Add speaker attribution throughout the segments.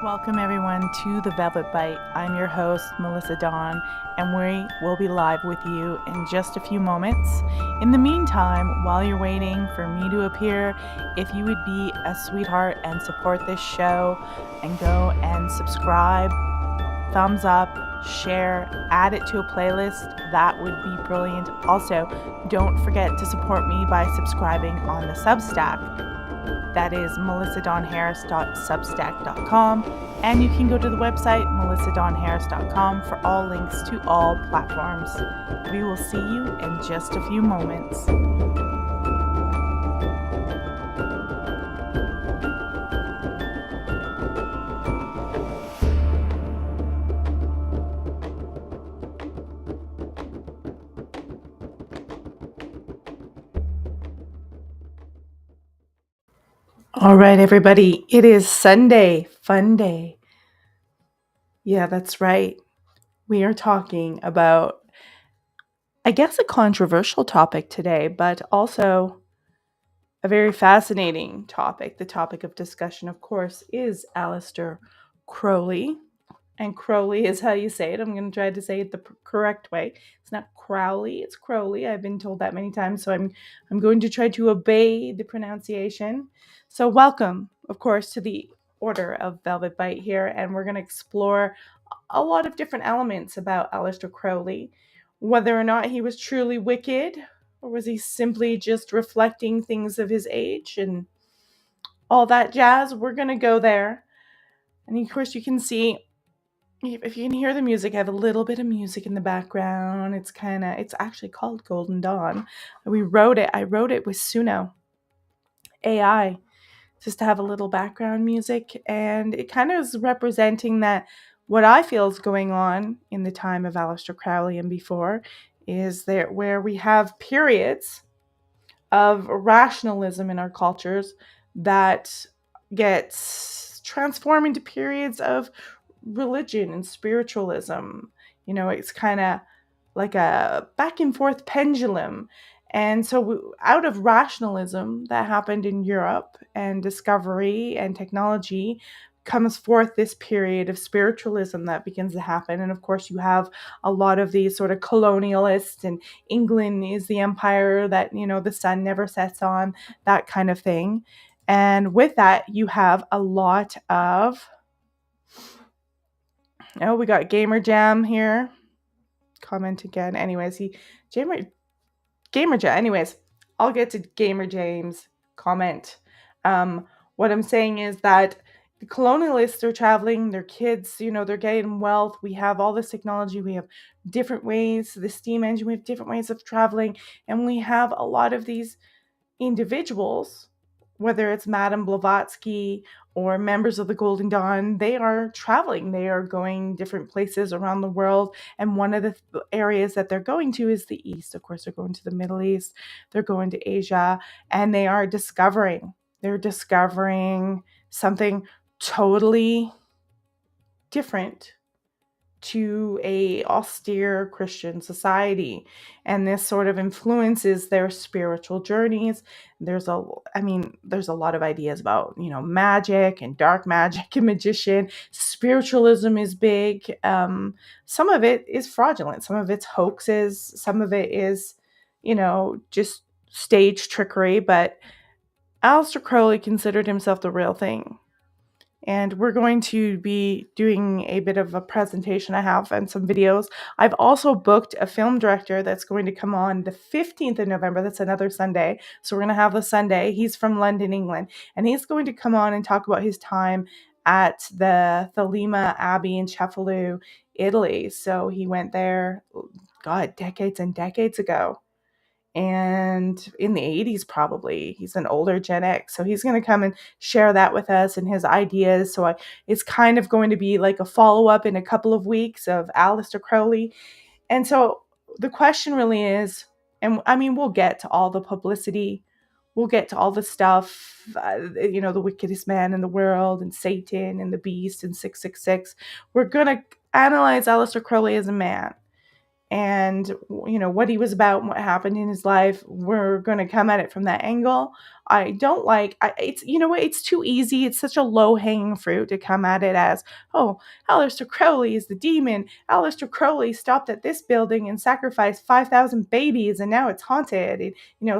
Speaker 1: Welcome everyone to the Velvet Bite. I'm your host, Melissa Dawn, and we will be live with you in just a few moments. In the meantime, while you're waiting for me to appear, if you would be a sweetheart and support this show and go and subscribe, thumbs up, share, add it to a playlist, that would be brilliant. Also, don't forget to support me by subscribing on the Substack. That is melissadonharris.substack.com, and you can go to the website melissadonharris.com for all links to all platforms. We will see you in just a few moments. All right, everybody, it is Sunday, fun day. Yeah, that's right. We are talking about, I guess, a controversial topic today, but also a very fascinating topic. The topic of discussion, of course, is Aleister Crowley. And Crowley is how you say it. I'm going to try to say it the correct way. It's not Crowley, it's Crowley. I've been told that many times, so I'm going to try to obey the pronunciation. So welcome, of course, to the Order of Velvet Bite here, and we're going to explore a lot of different elements about Aleister Crowley, whether or not he was truly wicked, or was he simply just reflecting things of his age and all that jazz. We're going to go there. And of course, you can see, if you can hear the music, I have a little bit of music in the background. It's actually called Golden Dawn. I wrote it with Suno AI, just to have a little background music. And it kind of is representing that what I feel is going on in the time of Aleister Crowley and before is there where we have periods of rationalism in our cultures that gets transformed into periods of religion and spiritualism. You know, it's kind of like a back and forth pendulum. And so out of rationalism that happened in Europe and discovery and technology comes forth this period of spiritualism that begins to happen. And of course, you have a lot of these sort of colonialists, and England is the empire that, you know, the sun never sets on, that kind of thing. And with that, you have a lot of, oh, we got Gamer Jam here. Comment again. Anyways, Gamer Jam. Anyways, I'll get to Gamer James' comment. What I'm saying is that the colonialists are traveling, their kids, you know, they're getting wealth. We have all this technology. We have different ways, the steam engine, we have different ways of traveling. And we have a lot of these individuals, whether it's Madame Blavatsky or members of the Golden Dawn, they are traveling. They are going different places around the world. And one of the areas that they're going to is the East. Of course, they're going to the Middle East, they're going to Asia, and they are discovering. They're discovering something totally different to a austere Christian society, and this sort of influences their spiritual journeys. There's a lot of ideas about, you know, magic and dark magic and magician. Spiritualism is big. Some of it is fraudulent, some of it's hoaxes, some of it is, you know, just stage trickery, but Aleister Crowley considered himself the real thing. And we're going to be doing a bit of a presentation I have and some videos. I've also booked a film director that's going to come on the 15th of November. That's another Sunday. So we're going to have the Sunday. He's from London, England. And he's going to come on and talk about his time at the Thelema Abbey in Cefalù, Italy. So he went there, God, decades and decades ago. And in the 80s, probably. He's an older Gen X, so he's going to come and share that with us and his ideas. So it's kind of going to be like a follow-up in a couple of weeks of Aleister Crowley. And so the question really is, and I mean, we'll get to all the publicity, we'll get to all the stuff, you know, the wickedest man in the world, and Satan, and the beast, and 666. We're going to analyze Aleister Crowley as a man, and, you know, what he was about and what happened in his life. We're going to come at it from that angle. I don't like. It's, you know what? It's too easy. It's such a low hanging fruit to come at it as, oh, Aleister Crowley is the demon. Aleister Crowley stopped at this building and sacrificed 5,000 babies, and now it's haunted. And,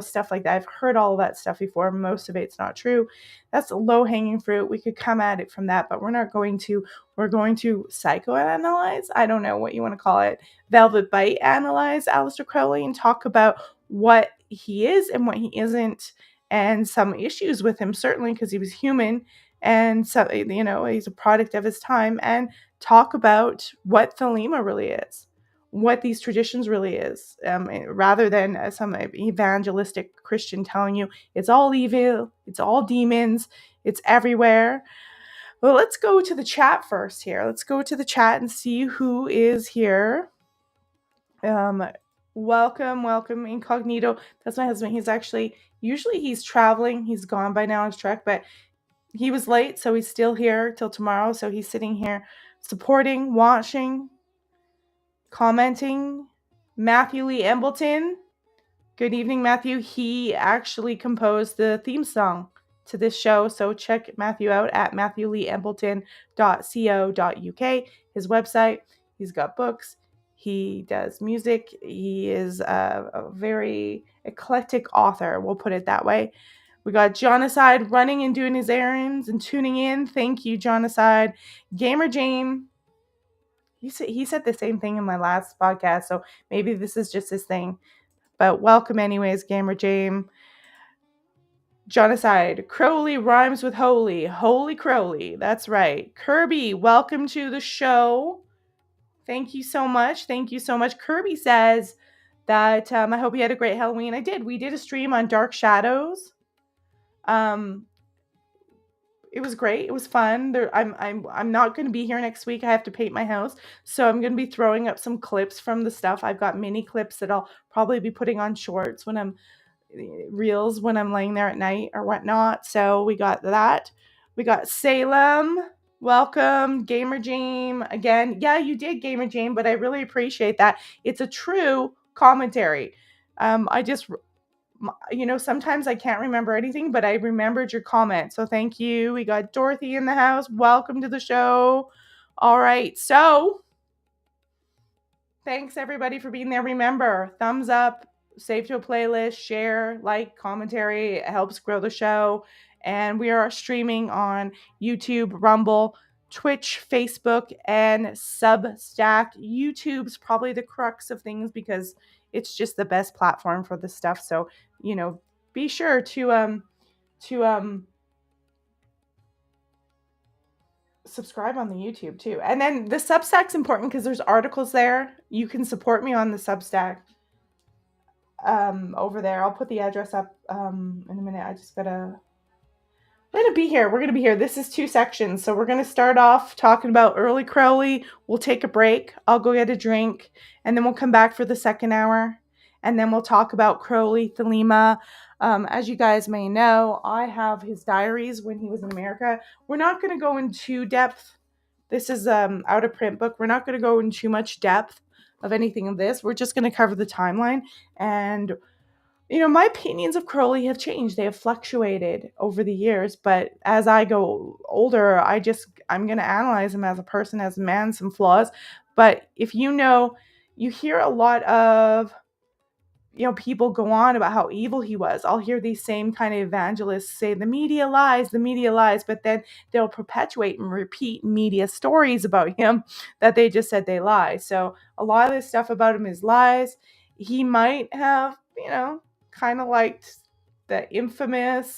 Speaker 1: stuff like that. I've heard all of that stuff before. Most of it's not true. That's a low hanging fruit. We could come at it from that, but we're not going to. We're going to psychoanalyze. I don't know what you want to call it. Velvet Bite analyze Aleister Crowley and talk about what he is and what he isn't, and some issues with him, certainly because he was human, and so, he's a product of his time, and talk about what Thelema really is, what these traditions really is, rather than some evangelistic Christian telling you it's all evil, it's all demons, it's everywhere. Well, let's go to the chat first here. Let's go to the chat and see who is here. Welcome, Incognito. That's my husband. Usually he's traveling. He's gone by now on his trek, but he was late, so he's still here till tomorrow. So he's sitting here supporting, watching, commenting. Matthew Lee Embleton. Good evening, Matthew. He actually composed the theme song to this show, so check Matthew out at matthewleeembleton.co.uk, his website. He's got books. He does music. He is a very eclectic author, we'll put it that way. We got Jonaside running and doing his errands and tuning in. Thank you, Jonaside. Gamer Jane. He said the same thing in my last podcast, so maybe this is just his thing. But welcome anyways, Gamer Jane. Jonaside. Crowley rhymes with holy. Holy Crowley. That's right. Kirby, welcome to the show. Thank you so much. Kirby says that I hope you had a great Halloween. I did. We did a stream on Dark Shadows. It was great. It was fun. I'm not going to be here next week. I have to paint my house, so I'm going to be throwing up some clips from the stuff. I've got mini clips that I'll probably be putting on shorts when I'm reels when I'm laying there at night or whatnot. So we got that. We got Salem. Welcome, Gamer Jane. Again, yeah, you did, Gamer Jane, but I really appreciate that. It's a true commentary. I just, sometimes I can't remember anything, but I remembered your comment. So thank you. We got Dorothy in the house. Welcome to the show. All right. So thanks everybody for being there. Remember, thumbs up, save to a playlist, share, like, commentary. It helps grow the show. And we are streaming on YouTube, Rumble, Twitch, Facebook, and Substack. YouTube's probably the crux of things because it's just the best platform for this stuff. So, be sure to subscribe on the YouTube too. And then the Substack's important because there's articles there. You can support me on the Substack over there. I'll put the address up in a minute. We're going to be here. This is 2 sections. So we're going to start off talking about early Crowley. We'll take a break. I'll go get a drink. And then we'll come back for the second hour. And then we'll talk about Crowley, Thelema. As you guys may know, I have his diaries when he was in America. We're not going to go into depth. This is out of print book. We're not going to go into too much depth of anything of this. We're just going to cover the timeline. And my opinions of Crowley have changed. They have fluctuated over the years, but as I go older, I'm going to analyze him as a person, as a man, some flaws. But if you hear a lot of, people go on about how evil he was. I'll hear these same kind of evangelists say the media lies, but then they'll perpetuate and repeat media stories about him that they just said they lie. So a lot of this stuff about him is lies. He might have, kind of liked the infamous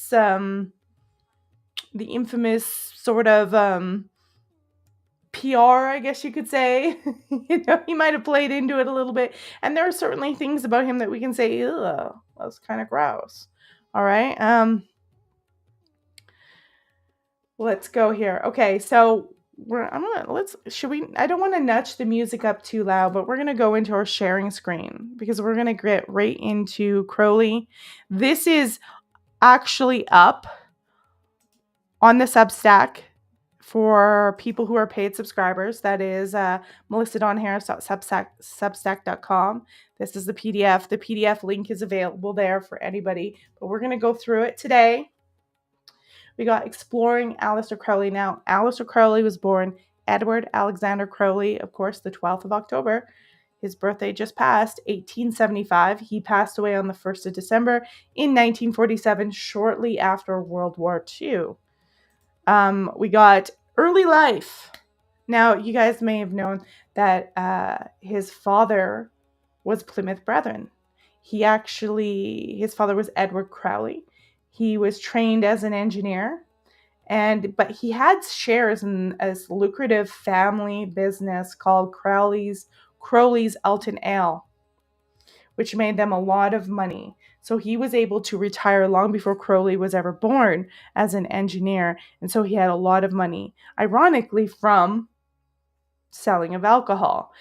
Speaker 1: sort of PR, I guess you could say. He might have played into it a little bit. And there are certainly things about him that we can say, ugh, that's kind of gross. All right. Let's go here. Okay, so I don't want to nudge the music up too loud, but we're going to go into our sharing screen because we're going to get right into Crowley. This is actually up on the Substack for people who are paid subscribers. That is melissadonharris.substack.com. This is the PDF. The PDF link is available there for anybody, but we're going to go through it today. we got exploring Aleister Crowley. Now, Aleister Crowley was born Edward Alexander Crowley, of course, the 12th of October. His birthday just passed, 1875. He passed away on the 1st of December in 1947, shortly after World War II. We got early life. Now, you guys may have known that his father was Plymouth Brethren. His father was Edward Crowley. He was trained as an engineer, but he had shares in a lucrative family business called Crowley's Elton Ale, which made them a lot of money. So he was able to retire long before Crowley was ever born as an engineer. And so he had a lot of money, ironically, from selling of alcohol.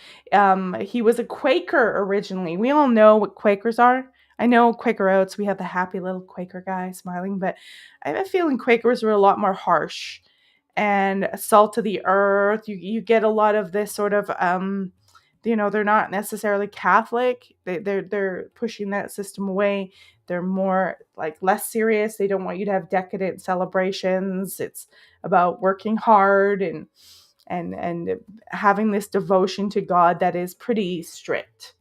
Speaker 1: He was a Quaker originally. We all know what Quakers are. I know Quaker Oats, we have the happy little Quaker guy smiling, but I have a feeling Quakers were a lot more harsh and salt of the earth. You get a lot of this sort of, they're not necessarily Catholic. They're pushing that system away. They're more like less serious. They don't want you to have decadent celebrations. It's about working hard and having this devotion to God that is pretty strict.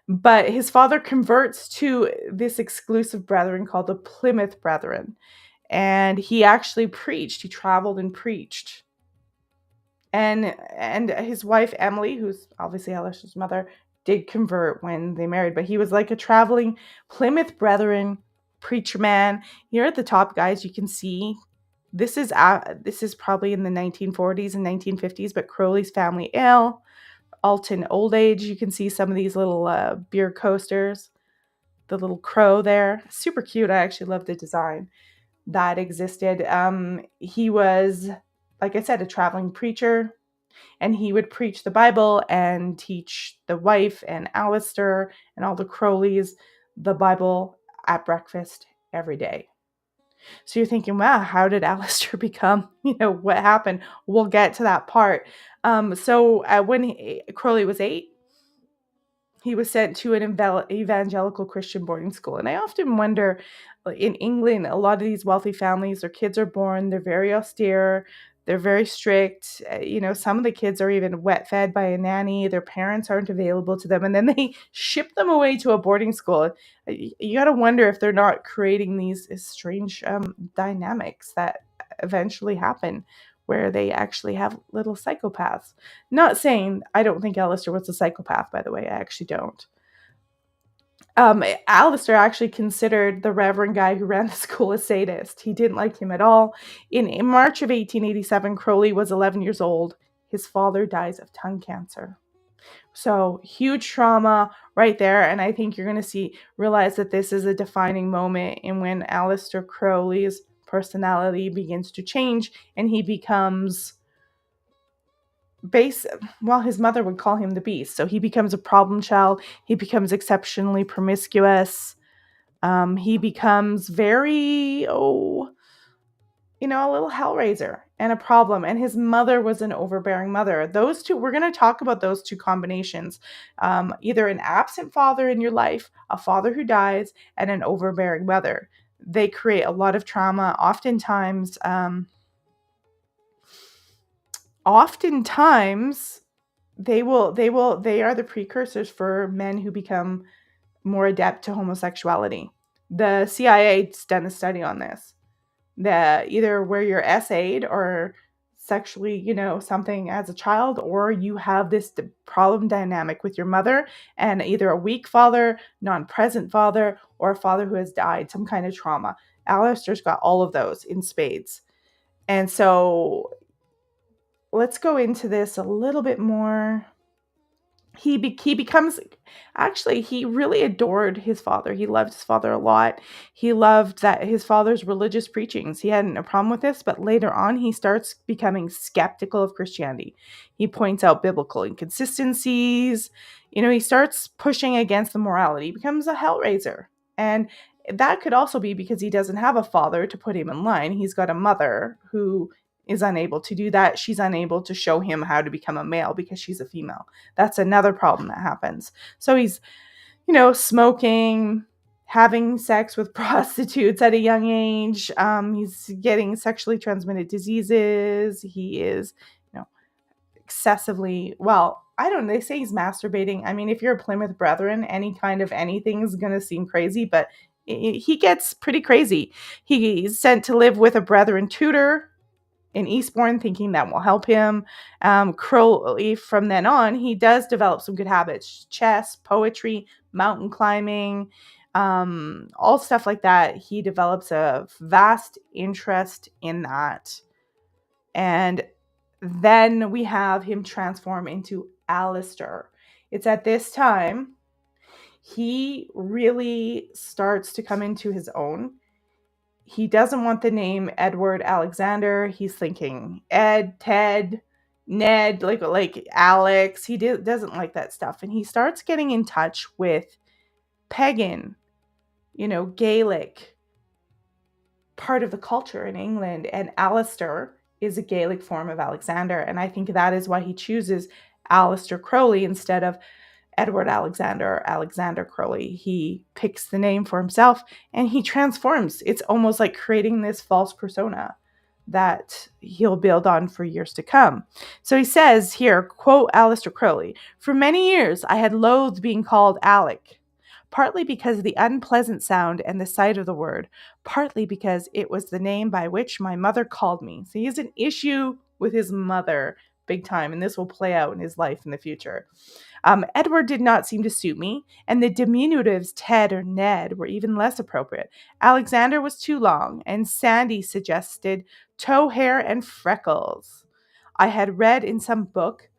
Speaker 1: But his father converts to this exclusive brethren called the Plymouth Brethren. And he actually preached. He traveled and preached. And his wife, Emily, who's obviously Aleister's mother, did convert when they married. But he was like a traveling Plymouth Brethren preacher man. Here at the top, guys, you can see this is probably in the 1940s and 1950s, but Crowley's Family Ale, Alton Old Age. You can see some of these little beer coasters, the little crow there. Super cute. I actually love the design that existed. He was, like I said, a traveling preacher, and he would preach the Bible and teach the wife and Aleister and all the Crowleys the Bible at breakfast every day. So you're thinking, wow, how did Aleister become, what happened? We'll get to that part. So when Crowley was 8, he was sent to an evangelical Christian boarding school. And I often wonder, in England, a lot of these wealthy families, their kids are born, they're very austere, they're very strict. Some of the kids are even wet fed by a nanny. Their parents aren't available to them. And then they ship them away to a boarding school. You got to wonder if they're not creating these strange dynamics that eventually happen, where they actually have little psychopaths. Not saying I don't think Aleister was a psychopath, by the way. I actually don't. Aleister actually considered the reverend guy who ran the school a sadist. He didn't like him at all. In March of 1887, Crowley was 11 years old. His father dies of tongue cancer. So huge trauma right there. And I think you're going to realize that this is a defining moment in when Aleister Crowley's personality begins to change, and he becomes his mother would call him the beast. So he becomes a problem child. He becomes exceptionally promiscuous. He becomes very, a little hellraiser and a problem. And his mother was an overbearing mother. Those two, we're going to talk about those two combinations. Either an absent father in your life, a father who dies, and an overbearing mother. They create a lot of trauma. Oftentimes, they are the precursors for men who become more adept to homosexuality. The CIA's done a study on this. Either where you're SA'd or sexually, something as a child, or you have this problem dynamic with your mother and either a weak father, non-present father, or a father who has died, some kind of trauma. Aleister's got all of those in spades. And so let's go into this a little bit more. He really adored his father. He loved his father a lot. He loved that his father's religious preachings. He hadn't a problem with this, but later on he starts becoming skeptical of Christianity. He points out biblical inconsistencies. He starts pushing against the morality. He becomes a hellraiser. And that could also be because he doesn't have a father to put him in line. He's got a mother who is unable to do that. She's unable to show him how to become a male because she's a female. That's another problem that happens. So he's, smoking, having sex with prostitutes at a young age. He's getting sexually transmitted diseases. He is, you know, excessively, well, I don't know, they say he's masturbating. I mean, if you're a Plymouth Brethren, any kind of anything is going to seem crazy, but he gets pretty crazy. He's sent to live with a Brethren tutor in Eastbourne, thinking that will help him. Crowley, from then on, he does develop some good habits: chess, poetry, mountain climbing, all stuff like that. He develops a vast interest in that. And then we have him transform into Aleister. It's at this time he really starts to come into his own. He doesn't want the name Edward Alexander. He's thinking Ed, Ted, Ned, like Alex. He doesn't like that stuff. And he starts getting in touch with pagan, Gaelic part of the culture in England. And Aleister is a Gaelic form of Alexander. And I think that is why he chooses Aleister Crowley instead of Edward Alexander or Alexander Crowley. He picks the name for himself and he transforms. It's almost like creating this false persona that he'll build on for years to come. So he says here, quote Aleister Crowley, "For many years I had loathed being called Alec, partly because of the unpleasant sound and the sight of the word, partly because it was the name by which my mother called me." So he has an issue with his mother big time, and this will play out in his life in the future. Edward did not seem to suit me, and the diminutives Ted or Ned were even less appropriate. Alexander was too long, and Sandy suggested tow hair and freckles. I had read in some book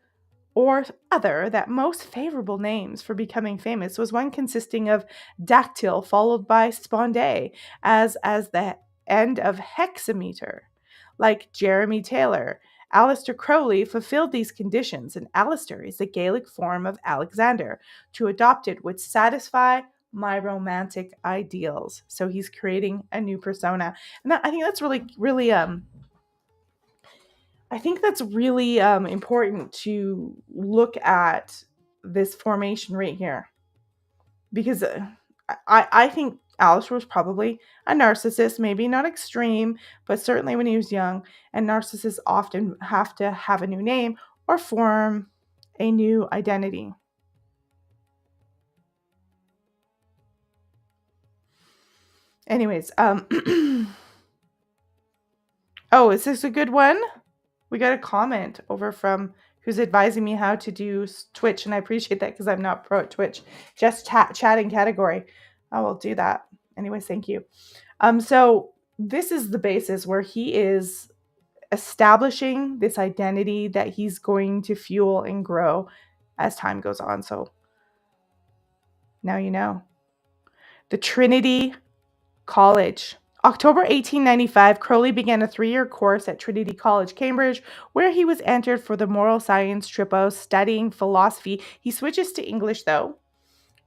Speaker 1: or other that most favorable names for becoming famous was one consisting of dactyl followed by sponde, as the end of hexameter, like Jeremy Taylor. Aleister Crowley fulfilled these conditions, and Aleister is the Gaelic form of Alexander. To adopt it would satisfy my romantic ideals. So he's creating a new persona, and I think that's really important to look at this formation right here, because I think Aleister was probably a narcissist, maybe not extreme, but certainly when he was young. And narcissists often have to have a new name or form a new identity. Anyways, oh, is this a good one? We got a comment over from who's advising me how to do Twitch, and I appreciate that because I'm not pro at Twitch. Just chatting category. I will do that. Anyways, thank you. So this is the basis where he is establishing this identity that he's going to fuel and grow as time goes on. So now you know. The Trinity College. October 1895, Crowley began a 3-year course at Trinity College, Cambridge, where he was entered for the moral science tripos, studying philosophy. He switches to English, though,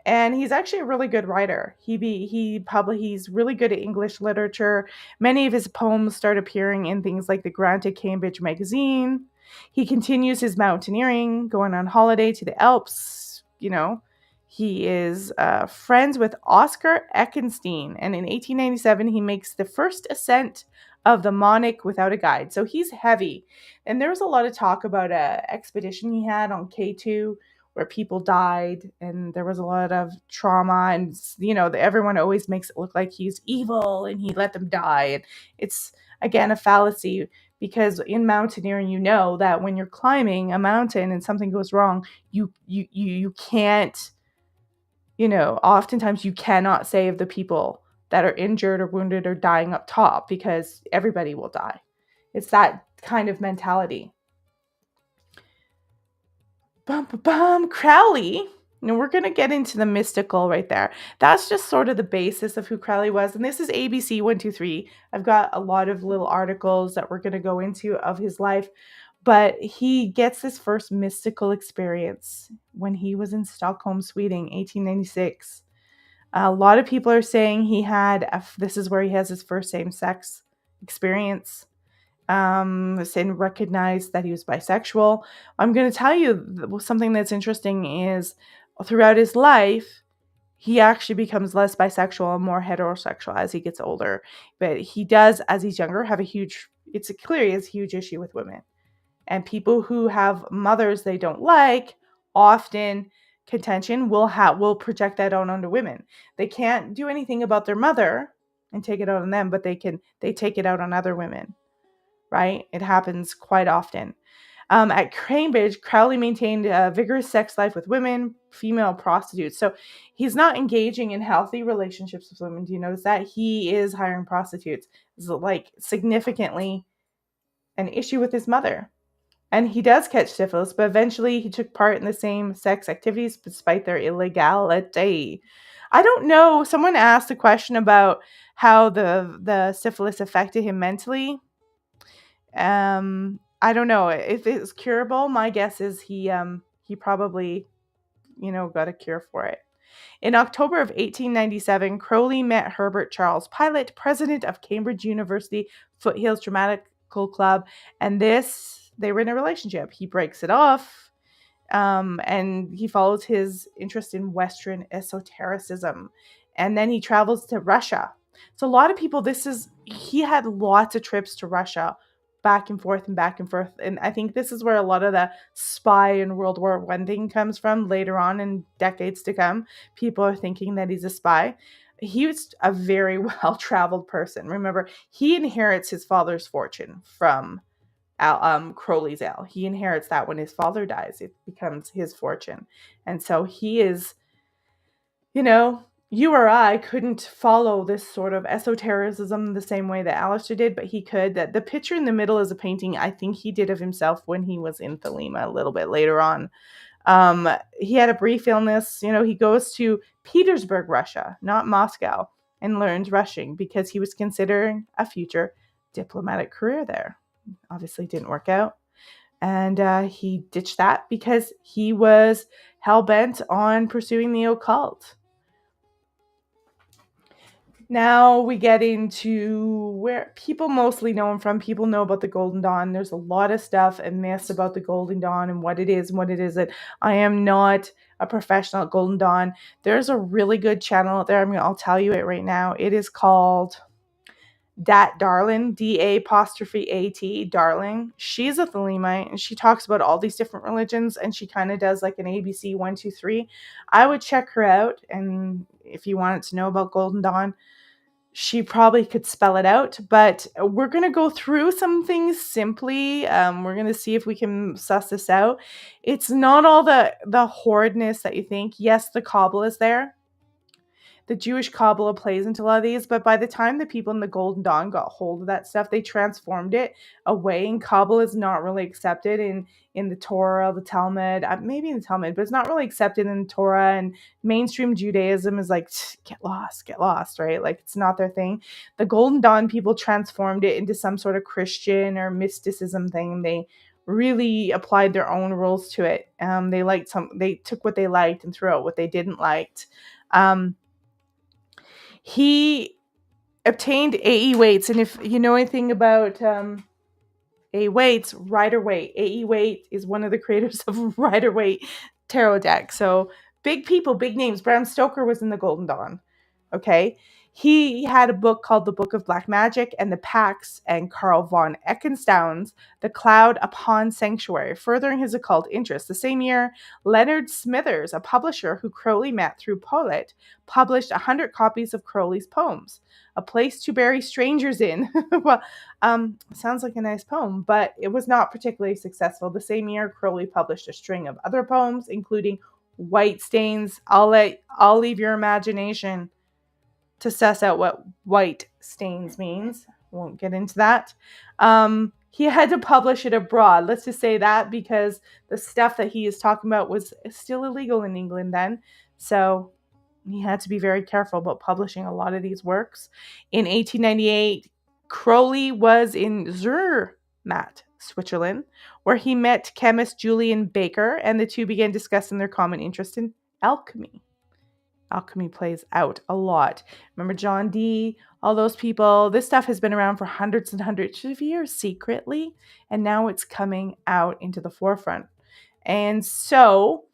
Speaker 1: and he's actually a really good writer. He's really good at English literature. Many of his poems start appearing in things like the Granted Cambridge magazine. He continues his mountaineering, going on holiday to the Alps, He is friends with Oscar Eckenstein, and in 1897 he makes the first ascent of the Monic without a guide. So he's heavy, and there was a lot of talk about an expedition he had on K2 where people died, and there was a lot of trauma, and everyone always makes it look like he's evil and he let them die, and it's again a fallacy. Because in mountaineering, you know that when you're climbing a mountain and something goes wrong, you can't. Oftentimes you cannot save the people that are injured or wounded or dying up top because everybody will die. It's that kind of mentality. Crowley. We're going to get into the mystical right there. That's just sort of the basis of who Crowley was. And this is ABC 123. I've got a lot of little articles that we're going to go into of his life. But he gets his first mystical experience when he was in Stockholm, Sweden, 1896. A lot of people are saying this is where he has his first same-sex experience. Sin recognized that he was bisexual. I'm going to tell you something that's interesting is throughout his life, he actually becomes less bisexual and more heterosexual as he gets older. But he does, as he's younger, have it's clear he has a huge issue with women. And people who have mothers they don't like, often contention will project that out onto women. They can't do anything about their mother and take it out on them, but they take it out on other women, right? It happens quite often. At Cambridge, Crowley maintained a vigorous sex life with women, female prostitutes. So he's not engaging in healthy relationships with women. Do you notice that? He is hiring prostitutes. It's like significantly an issue with his mother. And he does catch syphilis, but eventually he took part in the same sex activities despite their illegality. I don't know. Someone asked a question about how the syphilis affected him mentally. I don't know if it's curable. My guess is he probably got a cure for it. In October of 1897, Crowley met Herbert Charles Pilot, president of Cambridge University Foothills Dramatical Club, and they were in a relationship. He breaks it off, and he follows his interest in Western esotericism, and then he travels to Russia. So a lot of people, he had lots of trips to Russia, back and forth and back and forth, and I think this is where a lot of the spy and World War I thing comes from later on in decades to come. People are thinking that he's a spy. He was a very well-traveled person. Remember, he inherits his father's fortune from Crowley's ale. He inherits that when his father dies. It becomes his fortune. And so he is, you or I couldn't follow this sort of esotericism the same way that Aleister did, but he could. That the picture in the middle is a painting I think he did of himself when he was in Thelema a little bit later on. He had a brief illness. He goes to Petersburg, Russia, not Moscow, and learns Russian because he was considering a future diplomatic career there. Obviously didn't work out. And he ditched that because he was hell-bent on pursuing the occult. Now we get into where people mostly know him from. People know about the Golden Dawn. There's a lot of stuff and myths about the Golden Dawn and what it is and what it isn't. I am not a professional at Golden Dawn. There's a really good channel out there. I'll tell you it right now. It is called Dat Darling, DA''AT, Darling. She's a Thelemite and she talks about all these different religions and she kind of does like an ABC 1, 2, 3. I would check her out, and if you wanted to know about Golden Dawn, she probably could spell it out, but we're going to go through some things simply. We're going to see if we can suss this out. It's not all the horridness that you think. Yes, the Kabbalah is there. The Jewish Kabbalah plays into a lot of these, but by the time the people in the Golden Dawn got hold of that stuff, they transformed it away, and Kabbalah is not really accepted in the Torah, the Talmud, maybe in the Talmud, but it's not really accepted in the Torah, and mainstream Judaism is like, get lost, right? Like, it's not their thing. The Golden Dawn people transformed it into some sort of Christian or mysticism thing. They really applied their own rules to it. They took what they liked and threw out what they didn't like. He obtained AE Waite, and if you know anything about AE Waite, Rider-Waite. AE Waite is one of the creators of Rider-Waite tarot deck. So big people, big names. Bram Stoker was in the Golden Dawn. Okay. He had a book called The Book of Black Magic and the Pax, and Carl von Eckenstaun's The Cloud Upon Sanctuary, furthering his occult interest. The same year, Leonard Smithers, a publisher who Crowley met through Polit, published 100 copies of Crowley's poems, A Place to Bury Strangers In. Well, sounds like a nice poem, but it was not particularly successful. The same year, Crowley published a string of other poems, including White Stains. I'll leave your imagination to suss out what white stains means. Won't get into that. He had to publish it abroad. Let's just say that, because the stuff that he is talking about was still illegal in England then. So he had to be very careful about publishing a lot of these works. In 1898, Crowley was in Zermatt, Switzerland, where he met chemist Julian Baker, and the two began discussing their common interest in alchemy. Alchemy plays out a lot. Remember John Dee, all those people. This stuff has been around for hundreds and hundreds of years secretly, and now it's coming out into the forefront. And so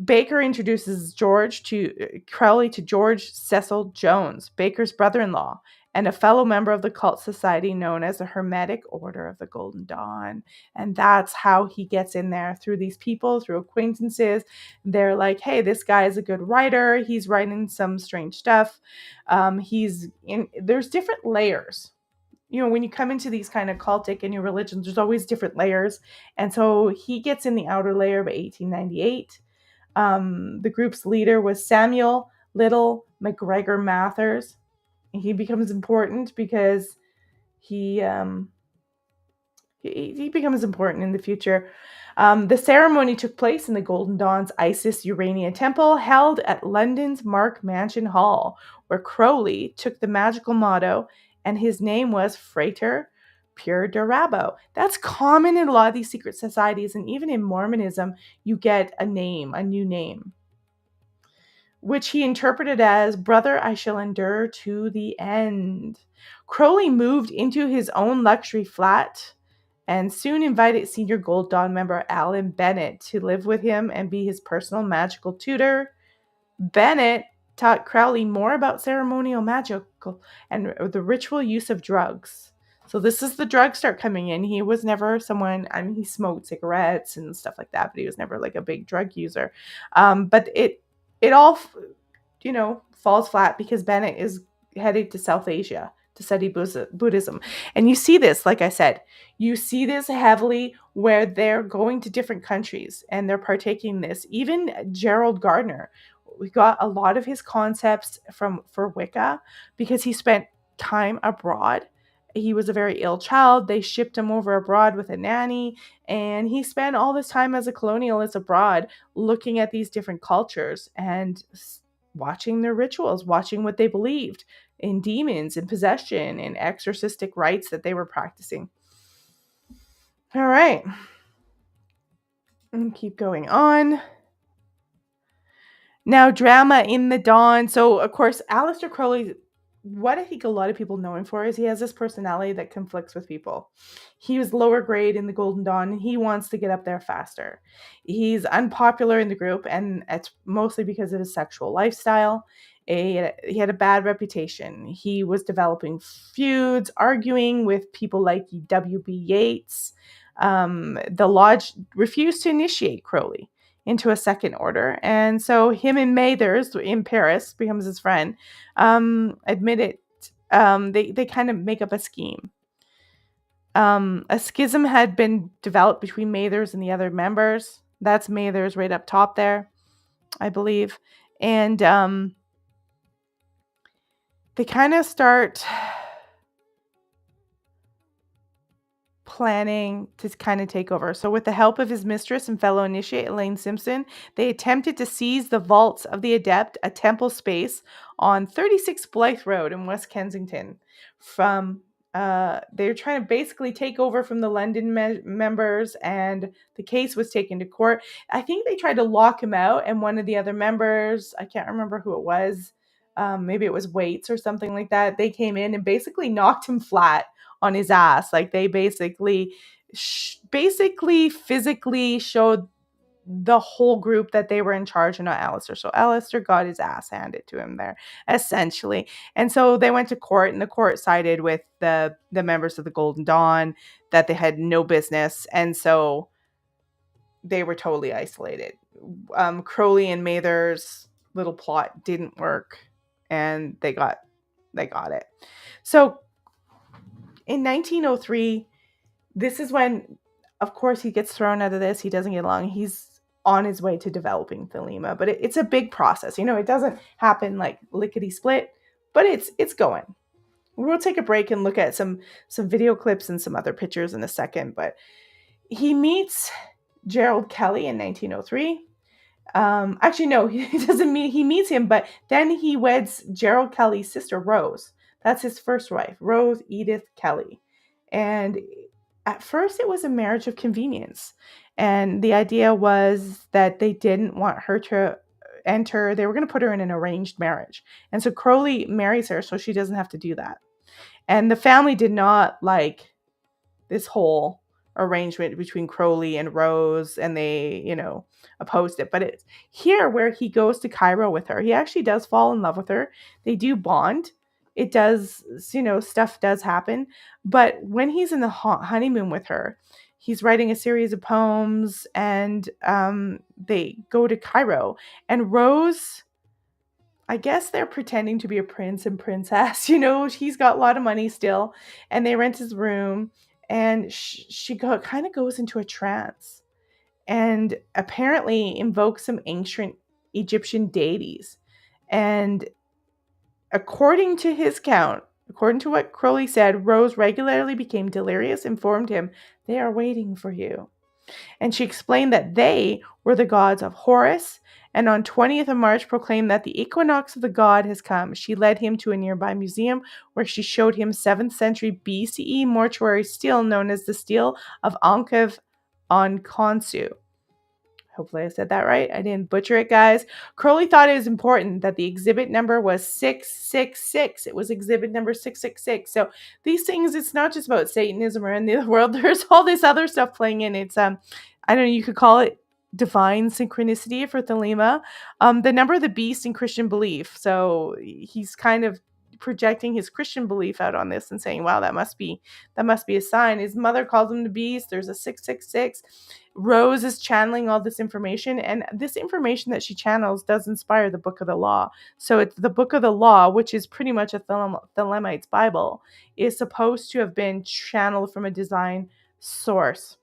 Speaker 1: Baker introduces Crowley to George Cecil Jones, Baker's brother-in-law, and a fellow member of the cult society known as the Hermetic Order of the Golden Dawn. And that's how he gets in there, through these people, through acquaintances. They're like, hey, this guy is a good writer. He's writing some strange stuff. There's different layers. When you come into these kind of cultic and new religions, there's always different layers. And so he gets in the outer layer by 1898. The group's leader was Samuel Little McGregor Mathers. He becomes important because he becomes important in the future. The ceremony took place in the Golden Dawn's Isis Urania Temple, held at London's Mark Mansion Hall, where Crowley took the magical motto, and his name was Frater Perdurabo. That's common in a lot of these secret societies, and even in Mormonism, you get a new name, which he interpreted as "Brother, I shall endure to the end." Crowley moved into his own luxury flat and soon invited senior Gold Dawn member Alan Bennett to live with him and be his personal magical tutor. Bennett taught Crowley more about ceremonial magical and the ritual use of drugs. So this is the drugs start coming in. He was never he smoked cigarettes and stuff like that, but he was never like a big drug user. But it all, falls flat because Bennett is headed to South Asia to study Buddhism. And you see this, like I said, you see this heavily where they're going to different countries and they're partaking in this. Even Gerald Gardner, we got a lot of his concepts for Wicca because he spent time abroad. He was a very ill child. They shipped him over abroad with a nanny, and he spent all this time as a colonialist abroad looking at these different cultures and watching their rituals, watching what they believed in demons and possession and exorcistic rites that they were practicing. All right. And keep going on. Now, drama in the dawn. So, of course, Aleister Crowley, what I think a lot of people know him for is he has this personality that conflicts with people. He was lower grade in the Golden Dawn. He wants to get up there faster. He's unpopular in the group, and it's mostly because of his sexual lifestyle. He had a bad reputation. He was developing feuds, arguing with people like W.B. Yeats. The lodge refused to initiate Crowley into a second order. And so him and Mathers in Paris becomes his friend, admit it. They kind of make up a scheme. A schism had been developed between Mathers and the other members. That's Mathers right up top there, I believe. And they kind of start planning to kind of take over. So with the help of his mistress and fellow initiate, Elaine Simpson, they attempted to seize the vaults of the Adept, a temple space on 36 Blythe Road in West Kensington. They're trying to basically take over from the London members, and the case was taken to court. I think they tried to lock him out, and one of the other members, I can't remember who it was, maybe it was Waits or something like that, they came in and basically knocked him flat on his ass. Like they basically physically showed the whole group that they were in charge and not Aleister. So Aleister got his ass handed to him there, essentially. And so they went to court, and the court sided with the members of the Golden Dawn that they had no business. And so they were totally isolated. Crowley and Mather's little plot didn't work, and they got it. So in 1903, this is when, of course, he gets thrown out of this. He doesn't get along. He's on his way to developing Thelema, but it's a big process. It doesn't happen like lickety split, but it's going. We'll take a break and look at some video clips and some other pictures in a second. But he meets Gerald Kelly in 1903. Actually, no, he doesn't meet. He meets him, but then he weds Gerald Kelly's sister, Rose. That's his first wife, Rose Edith Kelly. And at first it was a marriage of convenience. And the idea was that they didn't want her to enter. They were going to put her in an arranged marriage. And so Crowley marries her so she doesn't have to do that. And the family did not like this whole arrangement between Crowley and Rose, and they, opposed it. But it's here where he goes to Cairo with her. He actually does fall in love with her. They do bond. It does, stuff does happen. But when he's in the honeymoon with her, he's writing a series of poems, and they go to Cairo. And Rose, I guess they're pretending to be a prince and princess. He's got a lot of money still, and they rent his room, and she kind of goes into a trance and apparently invokes some ancient Egyptian deities. And according to his count, according to what Crowley said, Rose regularly became delirious, informed him, "They are waiting for you." And she explained that they were the gods of Horus, and on 20th of March proclaimed that the equinox of the god has come. She led him to a nearby museum where she showed him 7th century BCE mortuary stele known as the Stele of Ankev on Khonsu. Hopefully I said that right. I didn't butcher it, guys. Crowley thought it was important that the exhibit number was 666. It was exhibit number 666. So these things, it's not just about Satanism or in the world. There's all this other stuff playing in. It's, I don't know, you could call it divine synchronicity for Thelema. The number of the beast in Christian belief. So he's kind of projecting his Christian belief out on this and saying, wow, that must be a sign. His mother calls him the beast. There's a 666. Rose is channeling all this information, and this information that she channels does inspire the Book of the Law. So it's the Book of the Law, which is pretty much a Thelemite's Bible, is supposed to have been channeled from a divine source.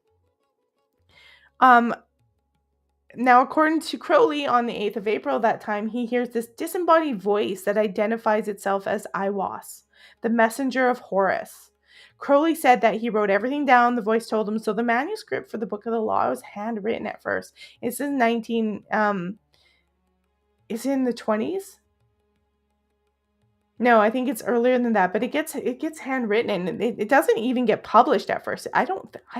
Speaker 1: Now, according to Crowley, on the 8th of April that time, he hears this disembodied voice that identifies itself as Iwas, the messenger of Horus. Crowley said that he wrote everything down, the voice told him. So the manuscript for the Book of the Law was handwritten at first. It's in it's in the 20s. No, I think it's earlier than that, but it gets handwritten, and it doesn't even get published at first. I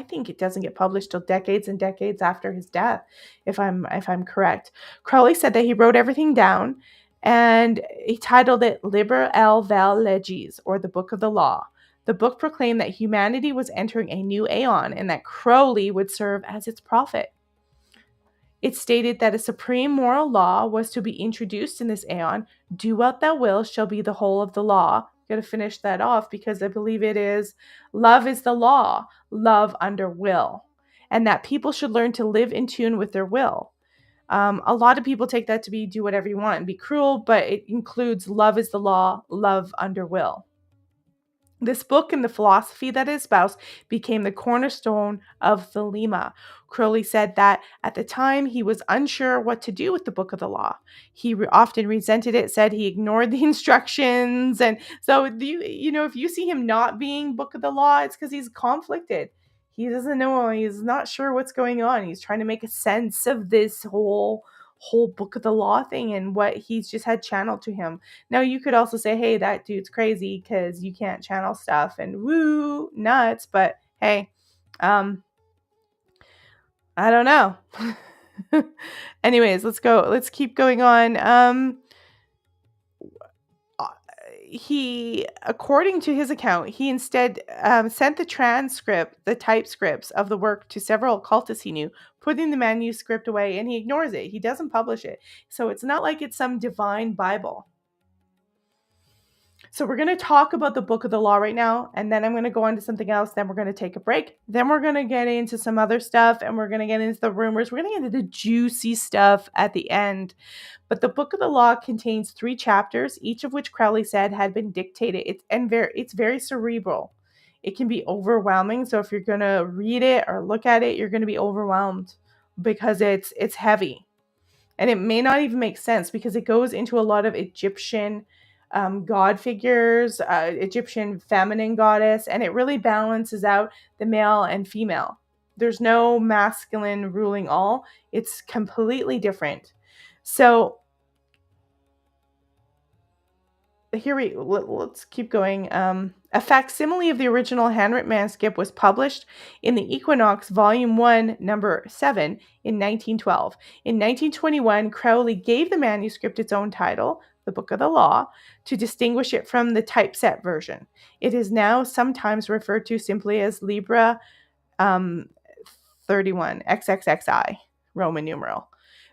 Speaker 1: think it doesn't get published till decades and decades after his death, if I'm correct. Crowley said that he wrote everything down, and he titled it Liber el Vel Legis, or the Book of the Law. The book proclaimed that humanity was entering a new aeon and that Crowley would serve as its prophet. It stated that a supreme moral law was to be introduced in this aeon. Do what thou wilt shall be the whole of the law. Got to finish that off because I believe it is love is the law, love under will, and that people should learn to live in tune with their will. A lot of people take that to be do whatever you want and be cruel, but it includes love is the law, love under will. This book and the philosophy that it espoused became the cornerstone of Thelema. Crowley said that at the time he was unsure what to do with the Book of the Law. He often resented it, said he ignored the instructions. And so, if you see him not being Book of the Law, it's because he's conflicted. He doesn't know, he's not sure what's going on. He's trying to make a sense of this whole Book of the Law thing and what he's just had channeled to him. Now, you could also say, hey, that dude's crazy because you can't channel stuff and woo, nuts. But hey, I don't know. Anyways, let's keep going on. He, according to his account, he instead sent the typescripts of the work to several occultists he knew, putting the manuscript away, and he ignores it. He doesn't publish it. So it's not like it's some divine Bible. So we're going to talk about the Book of the Law right now, and then I'm going to go on to something else. Then we're going to take a break. Then we're going to get into some other stuff, and we're going to get into the rumors. We're going to get into the juicy stuff at the end. But the Book of the Law contains 3 chapters, each of which Crowley said had been dictated. It's very cerebral. It can be overwhelming. So if you're going to read it or look at it, you're going to be overwhelmed because it's heavy. And it may not even make sense because it goes into a lot of Egyptian god figures, Egyptian feminine goddess, and it really balances out the male and female. There's no masculine ruling all. It's completely different. So let's keep going. A facsimile of the original handwritten manuscript was published in the Equinox, Volume 1, Number 7, in 1912. In 1921, Crowley gave the manuscript its own title, the Book of the Law, to distinguish it from the typeset version. It is now sometimes referred to simply as Liber 31 XXXI Roman numeral.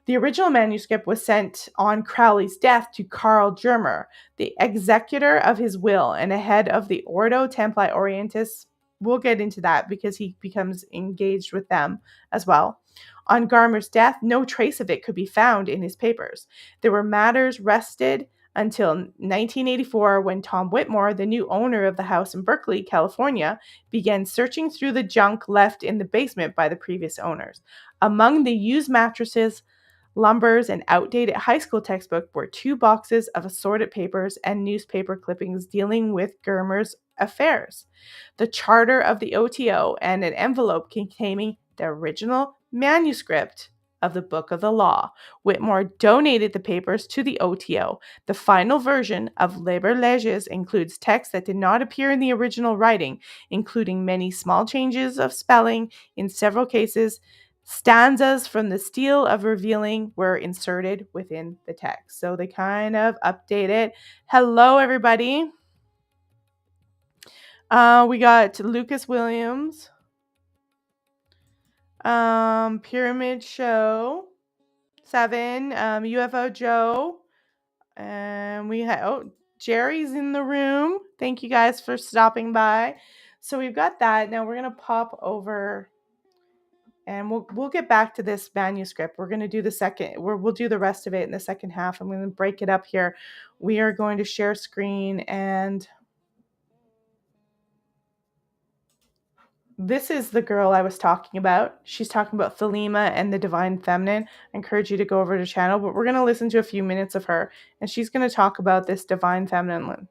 Speaker 1: The original manuscript was sent on Crowley's death to Karl Germer, the executor of his will and a head of the Ordo Templi Orientis. We'll get into that because he becomes engaged with them as well. On Garmer's death, no trace of it could be found in his papers. There were matters rested until 1984 when Tom Whitmore, the new owner of the house in Berkeley, California, began searching through the junk left in the basement by the previous owners. Among the used mattresses, lumbers, and outdated high school textbook were 2 boxes of assorted papers and newspaper clippings dealing with Germer's affairs, the charter of the OTO, and an envelope containing the original manuscript of the Book of the Law. Whitmore donated the papers to the OTO. The final version of Liber Leges includes text that did not appear in the original writing, including many small changes of spelling. In several cases, stanzas from the Stele of Revealing were inserted within the text. So they kind of update it. Hello, everybody. We got Lucas Williams. Pyramid Show 7, UFO Joe, and we have Jerry's in the room. Thank you guys for stopping by. So we've got that. Now we're gonna pop over, and we'll get back to this manuscript. We're gonna do the second. We'll do the rest of it in the second half. I'm gonna break it up here. We are going to share screen and. This is the girl I was talking about. She's talking about Thelema and the Divine Feminine. I encourage you to go over to the channel, but we're going to listen to a few minutes of her, and she's going to talk about this Divine Feminine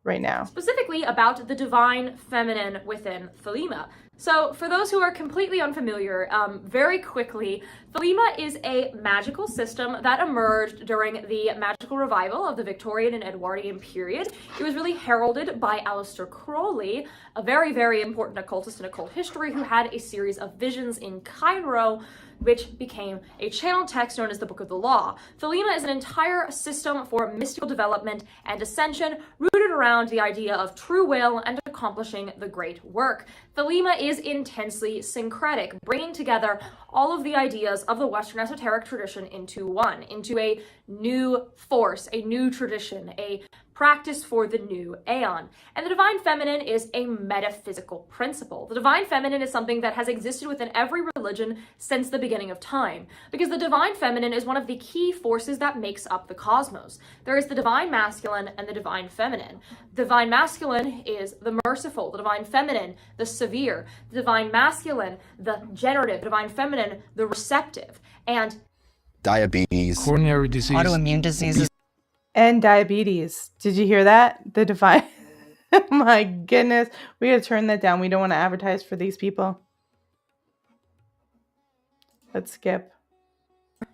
Speaker 1: right now.
Speaker 2: Specifically about the Divine Feminine within Thelema. So for those who are completely unfamiliar, very quickly, Thelema is a magical system that emerged during the magical revival of the Victorian and Edwardian period. It was really heralded by Aleister Crowley, a very, very important occultist in occult history who had a series of visions in Cairo, which became a channeled text known as the Book of the Law. Thelema is an entire system for mystical development and ascension rooted around the idea of true will and accomplishing the great work. Thelema is intensely syncretic, bringing together all of the ideas of the Western esoteric tradition into one, into a new force, a new tradition, a practice for the new aeon. And the Divine Feminine is a metaphysical principle. The Divine Feminine is something that has existed within every religion since the beginning of time, because the Divine Feminine is one of the key forces that makes up the cosmos. There is the Divine Masculine and the Divine Feminine. The Divine Masculine is the merciful, the Divine Feminine, the severe, the Divine Masculine, the generative, the Divine Feminine, the receptive, and
Speaker 3: diabetes,
Speaker 4: coronary disease,
Speaker 5: autoimmune diseases,
Speaker 1: and diabetes. Did you hear that? The Divine. My goodness. We gotta turn that down. We don't want to advertise for these people. Let's skip.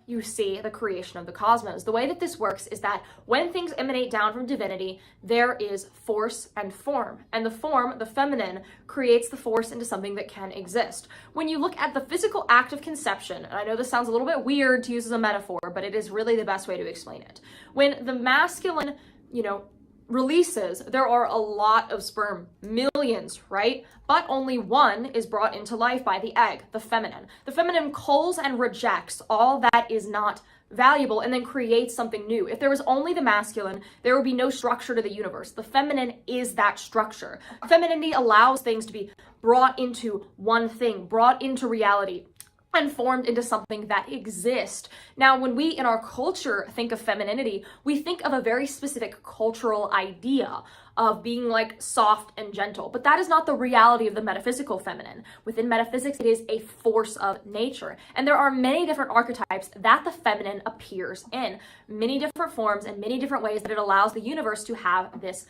Speaker 2: You see the creation of the cosmos. The way that this works is that when things emanate down from divinity, there is force and form. And the form, the feminine, creates the force into something that can exist. When you look at the physical act of conception, and I know this sounds a little bit weird to use as a metaphor, but it is really the best way to explain it. When the masculine, releases, there are a lot of sperm, millions, right? But only one is brought into life by the egg, the feminine. The feminine culls and rejects all that is not valuable and then creates something new. If there was only the masculine, there would be no structure to the universe. The feminine is that structure. Femininity allows things to be brought into one thing, brought into reality, and formed into something that exists. Now, when we in our culture think of femininity, we think of a very specific cultural idea of being like soft and gentle, but that is not the reality of the metaphysical feminine. Within metaphysics, it is a force of nature, and there are many different archetypes that the feminine appears in, many different forms and many different ways that it allows the universe to have this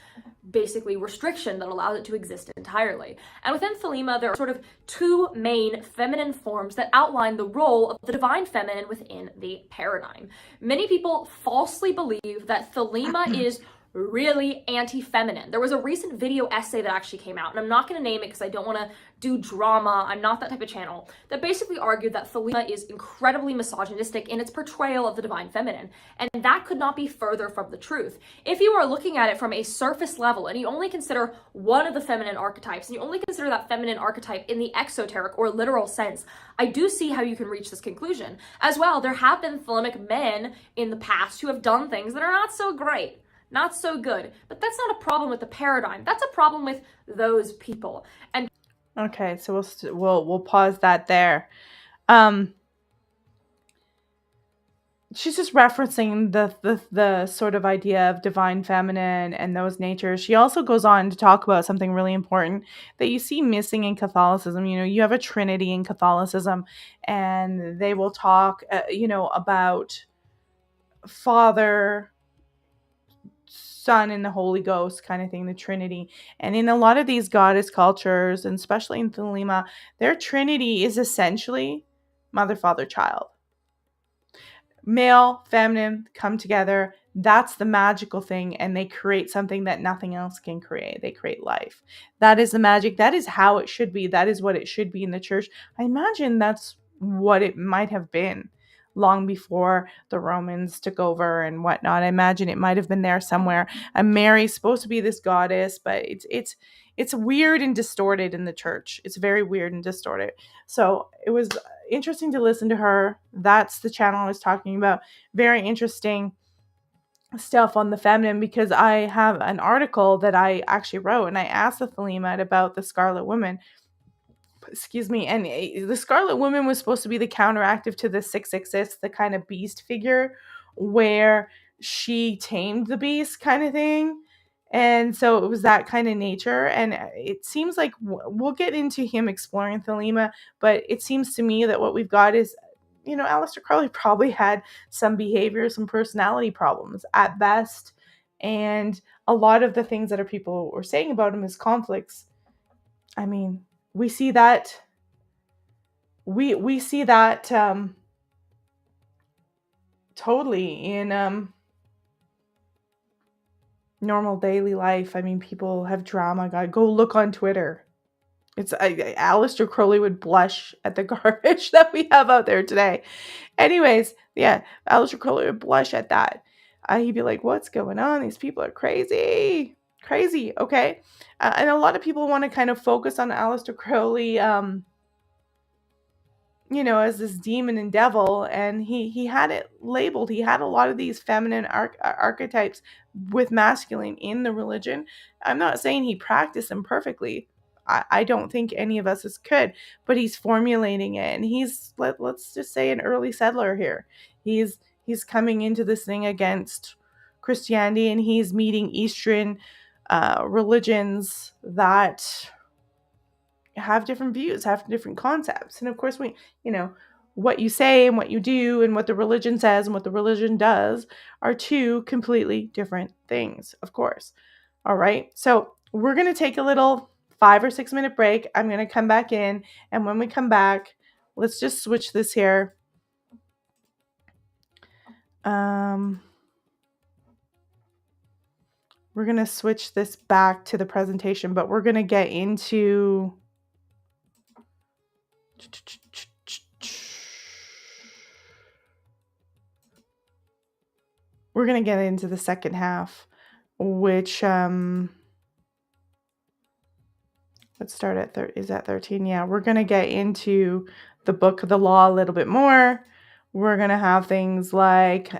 Speaker 2: basically restriction that allows it to exist entirely. And within Thelema, there are sort of two main feminine forms that outline the role of the divine feminine within the paradigm. Many people falsely believe that Thelema is really anti-feminine. There was a recent video essay that actually came out, and I'm not going to name it because I don't want to do drama. I'm not that type of channel, that basically argued that Thelema is incredibly misogynistic in its portrayal of the divine feminine. And that could not be further from the truth. If you are looking at it from a surface level and you only consider one of the feminine archetypes, and you only consider that feminine archetype in the exoteric or literal sense, I do see how you can reach this conclusion. As well, there have been Thelemic men in the past who have done things that are not so great. Not so good. But that's not a problem with the paradigm. That's a problem with those people. And
Speaker 1: okay, so we'll pause that there. She's just referencing the sort of idea of divine feminine and those natures. She also goes on to talk about something really important that you see missing in Catholicism. You know, you have a Trinity in Catholicism, and they will talk, about Father, Son, and the Holy Ghost kind of thing, the Trinity. And in a lot of these goddess cultures, and especially in Thelema, their Trinity is essentially mother, father, child. Male, feminine come together. That's the magical thing, and they create something that nothing else can create. They create life. That is the magic. That is how it should be. That is what it should be in the church. I imagine that's what it might have been long before the Romans took over and whatnot. I imagine it might have been there somewhere. And Mary's supposed to be this goddess, but it's weird and distorted in the church. It's very weird and distorted. So it was interesting to listen to her. That's the channel I was talking about. Very interesting stuff on the feminine, because I have an article that I actually wrote, and I asked the Thelema about the Scarlet Woman. Excuse me. And the Scarlet Woman was supposed to be the counteractive to the 666, the kind of beast figure where she tamed the beast kind of thing. And so it was that kind of nature. And it seems like we'll get into him exploring Thelema, but it seems to me that what we've got is, Aleister Crowley probably had some behavior, some personality problems at best. And a lot of the things that people were saying about him as conflicts, I mean, we see that we see that totally in normal daily life. I mean, people have drama. God, go look on Twitter. Aleister Crowley would blush at the garbage that we have out there today. Anyways, yeah, Aleister Crowley would blush at that. He'd be like, "What's going on? These people are crazy, crazy." Okay, and a lot of people want to kind of focus on Aleister Crowley. As this demon and devil, and he had it labeled. He had a lot of these feminine archetypes with masculine in the religion. I'm not saying he practiced them perfectly. I don't think any of us could, but he's formulating it, and he's let's just say an early settler here. He's coming into this thing against Christianity, and he's meeting Eastern religions that have different views, have different concepts. And of course, what you say and what you do and what the religion says and what the religion does are two completely different things, of course. All right. So we're going to take a little 5 or 6 minute break. I'm going to come back in. And when we come back, let's just switch this here. We're going to switch this back to the presentation, but we're going to get into the second half, which let's start at is that 13? Yeah, we're going to get into the Book of the Law a little bit more. We're going to have things like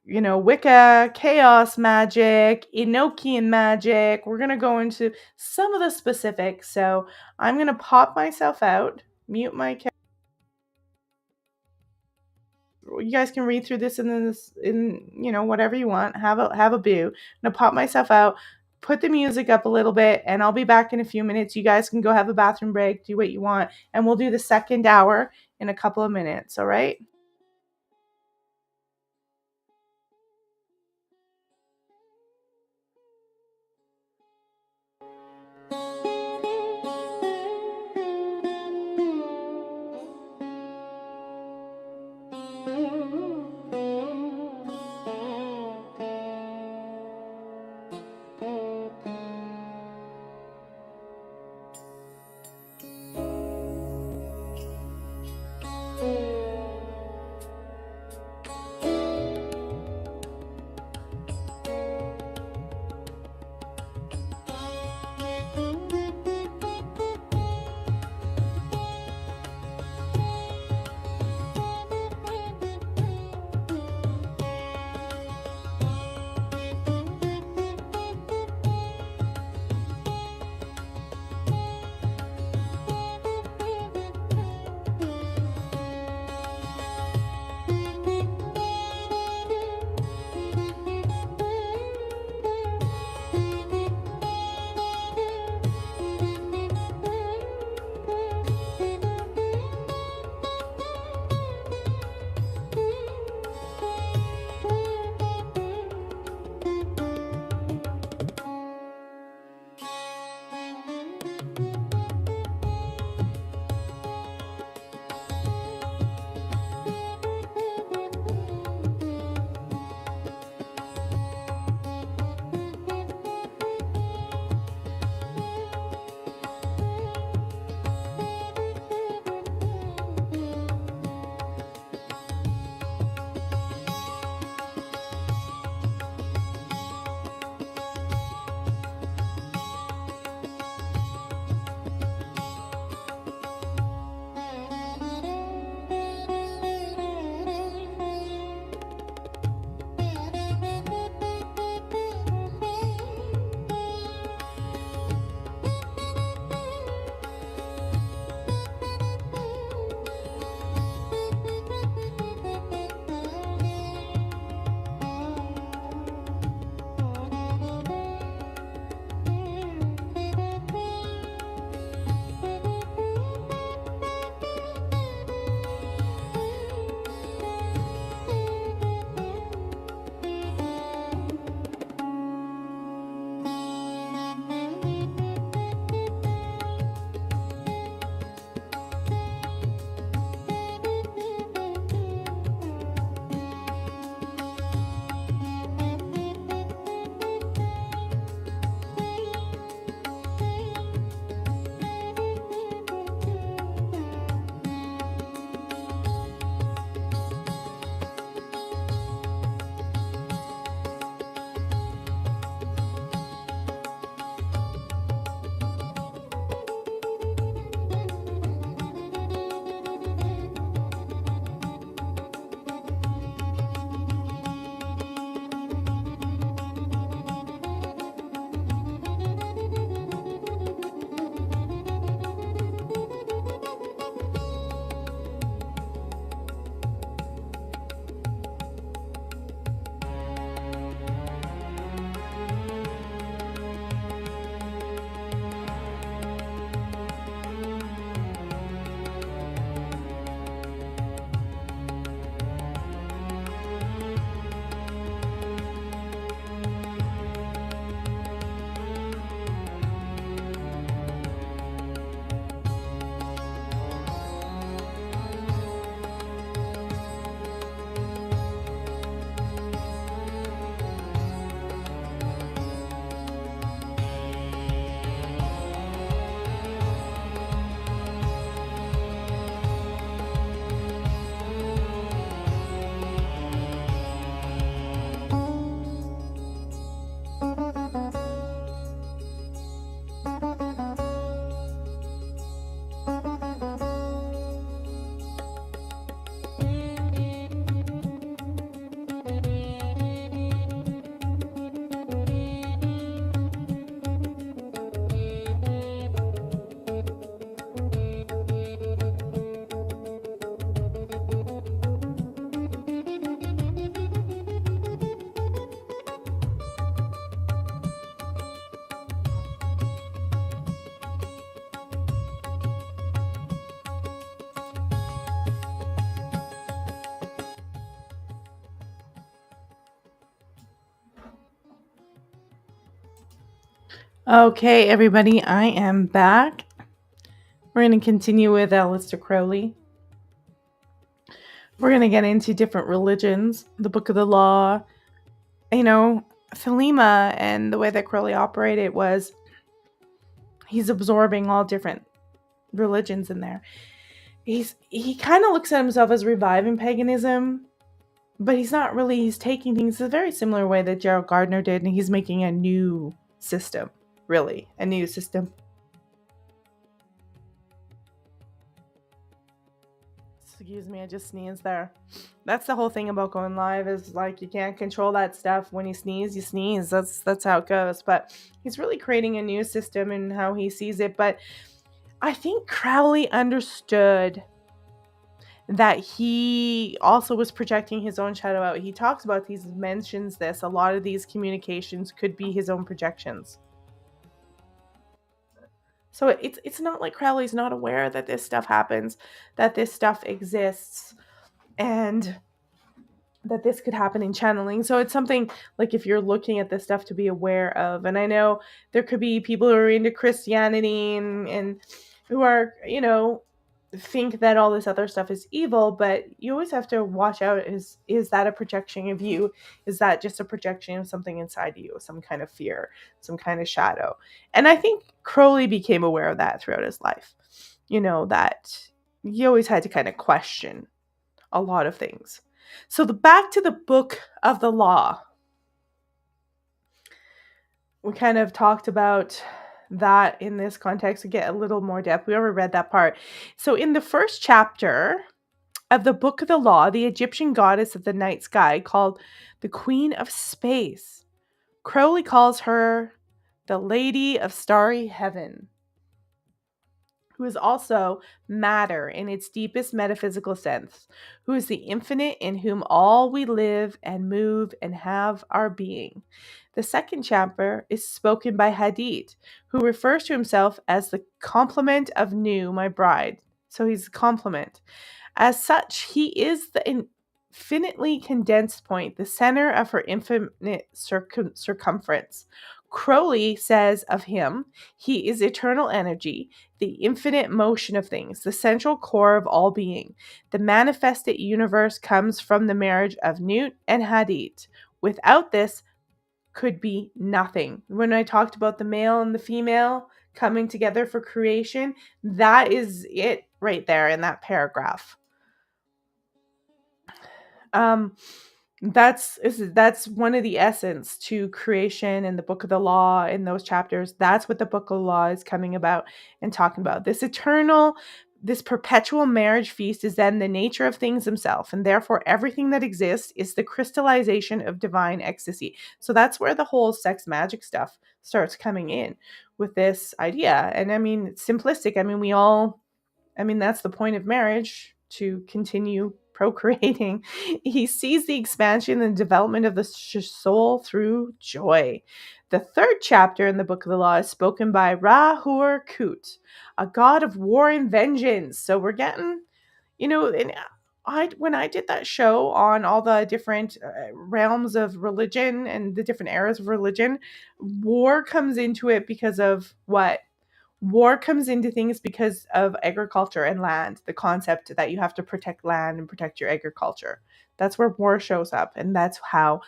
Speaker 1: Wicca, chaos magic, Enochian magic. We're going to go into some of the specifics. So I'm going to pop myself out, mute my camera. You guys can read through this in whatever you want. Have a boo. I'm going to pop myself out, put the music up a little bit, and I'll be back in a few minutes. You guys can go have a bathroom break, do what you want, and we'll do the second hour in a couple of minutes. All right? Okay, everybody, I am back. We're going to continue with Aleister Crowley. We're going to get into different religions, the Book of the Law. You know, Thelema and the way that Crowley operated was he's absorbing all different religions in there. He kind of looks at himself as reviving paganism, but he's not really. He's taking things a very similar way that Gerald Gardner did, and he's making a new system, really, a new system. Excuse me, I just sneezed there. That's the whole thing about going live is like you can't control that stuff. When you sneeze, you sneeze. That's how it goes. But he's really creating a new system in how he sees it. But I think Crowley understood that he also was projecting his own shadow out. He talks about these, mentions this. A lot of these communications could be his own projections. So it's not like Crowley's not aware that this stuff happens, that this stuff exists, and that this could happen in channeling. So it's something like if you're looking at this stuff to be aware of. And I know there could be people who are into Christianity and who are, think that all this other stuff is evil, but you always have to watch out. Is that a projection of you? Is that just a projection of something inside you, some kind of fear, some kind of shadow? And I think Crowley became aware of that throughout his life. That he always had to kind of question a lot of things. So back to the Book of the Law. We kind of talked about that in this context to get a little more depth. We already read that part. So in the first chapter of the Book of the Law, the Egyptian goddess of the night sky, called the Queen of Space, Crowley calls her the Lady of Starry Heaven, who is also matter in its deepest metaphysical sense, who is the infinite in whom all we live and move and have our being. The second chapter is spoken by Hadid, who refers to himself as the complement of Nu, my bride. So he's a complement. As such, he is the infinitely condensed point, the center of her infinite circumference. Crowley says of him, he is eternal energy, the infinite motion of things, the central core of all being. The manifested universe comes from the marriage of Nut and Hadid. Without this could be nothing. When I talked about the male and the female coming together for creation, that is it right there in that paragraph. That's one of the essence to creation and the Book of the Law in those chapters. That's what the Book of the Law is coming about and talking about. This perpetual marriage feast is then the nature of things themselves, and therefore everything that exists is the crystallization of divine ecstasy. So that's where the whole sex magic stuff starts coming in with this idea. And I mean, it's simplistic. I mean, that's the point of marriage, to continue procreating. He sees the expansion and development of the soul through joy. The third chapter in the Book of the Law is spoken by Ra-Hur-Kut, a god of war and vengeance. So we're getting, and when I did that show on all the different realms of religion and the different eras of religion, war comes into it because of what? War comes into things because of agriculture and land, the concept that you have to protect land and protect your agriculture. That's where war shows up. And that's how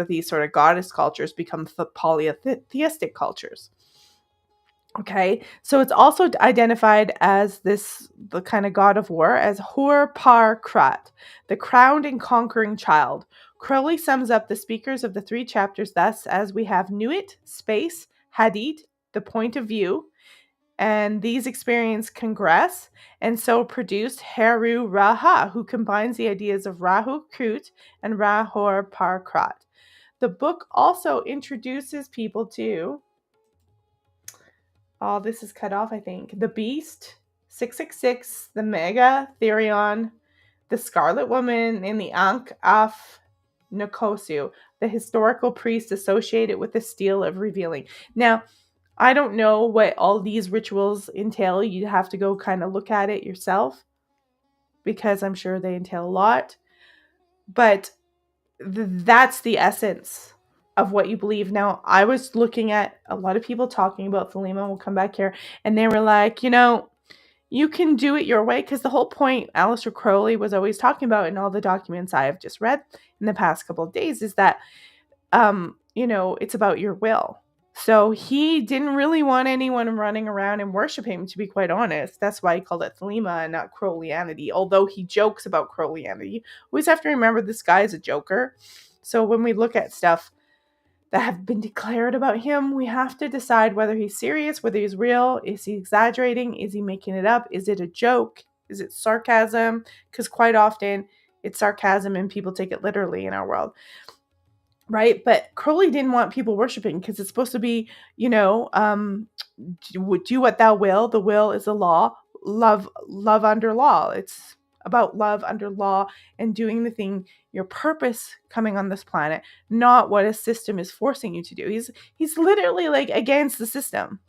Speaker 1: these goddess cultures become polytheistic cultures. Okay, so it's also identified as the kind of god of war, as Hur-Par-Krat, the crowned and conquering child. Crowley sums up the speakers of the three chapters thus as we have Nuit, space, Hadid, the point of view, and these experiences congress and so produced Heru Raha, who combines the ideas of Rahu Kut and Ra-Hur-Par-Krat. The book also introduces people to, this is cut off, I think, the Beast, 666, the Mega Therion, the Scarlet Woman, and the Ankh af Nkosu, the historical priest associated with the Steel of Revealing. Now, I don't know what all these rituals entail. You have to go kind of look at it yourself, because I'm sure they entail a lot. But that's the essence of what you believe. Now, I was looking at a lot of people talking about Thelema, we'll come back here, and they were like, you can do it your way, because the whole point Aleister Crowley was always talking about in all the documents I have just read in the past couple of days is that, it's about your will. So he didn't really want anyone running around and worshiping him, to be quite honest. That's why he called it Thelema and not Crowleyanity, although he jokes about Crowleyanity. Always have to remember this guy is a joker. So when we look at stuff that have been declared about him, we have to decide whether he's serious, whether he's real. Is he exaggerating? Is he making it up? Is it a joke? Is it sarcasm? Because quite often it's sarcasm and people take it literally in our world. Right? But Crowley didn't want people worshiping, because it's supposed to be, do what thou will. The will is the law. Love under law. It's about love under law and doing the thing, your purpose coming on this planet, not what a system is forcing you to do. He's literally like against the system.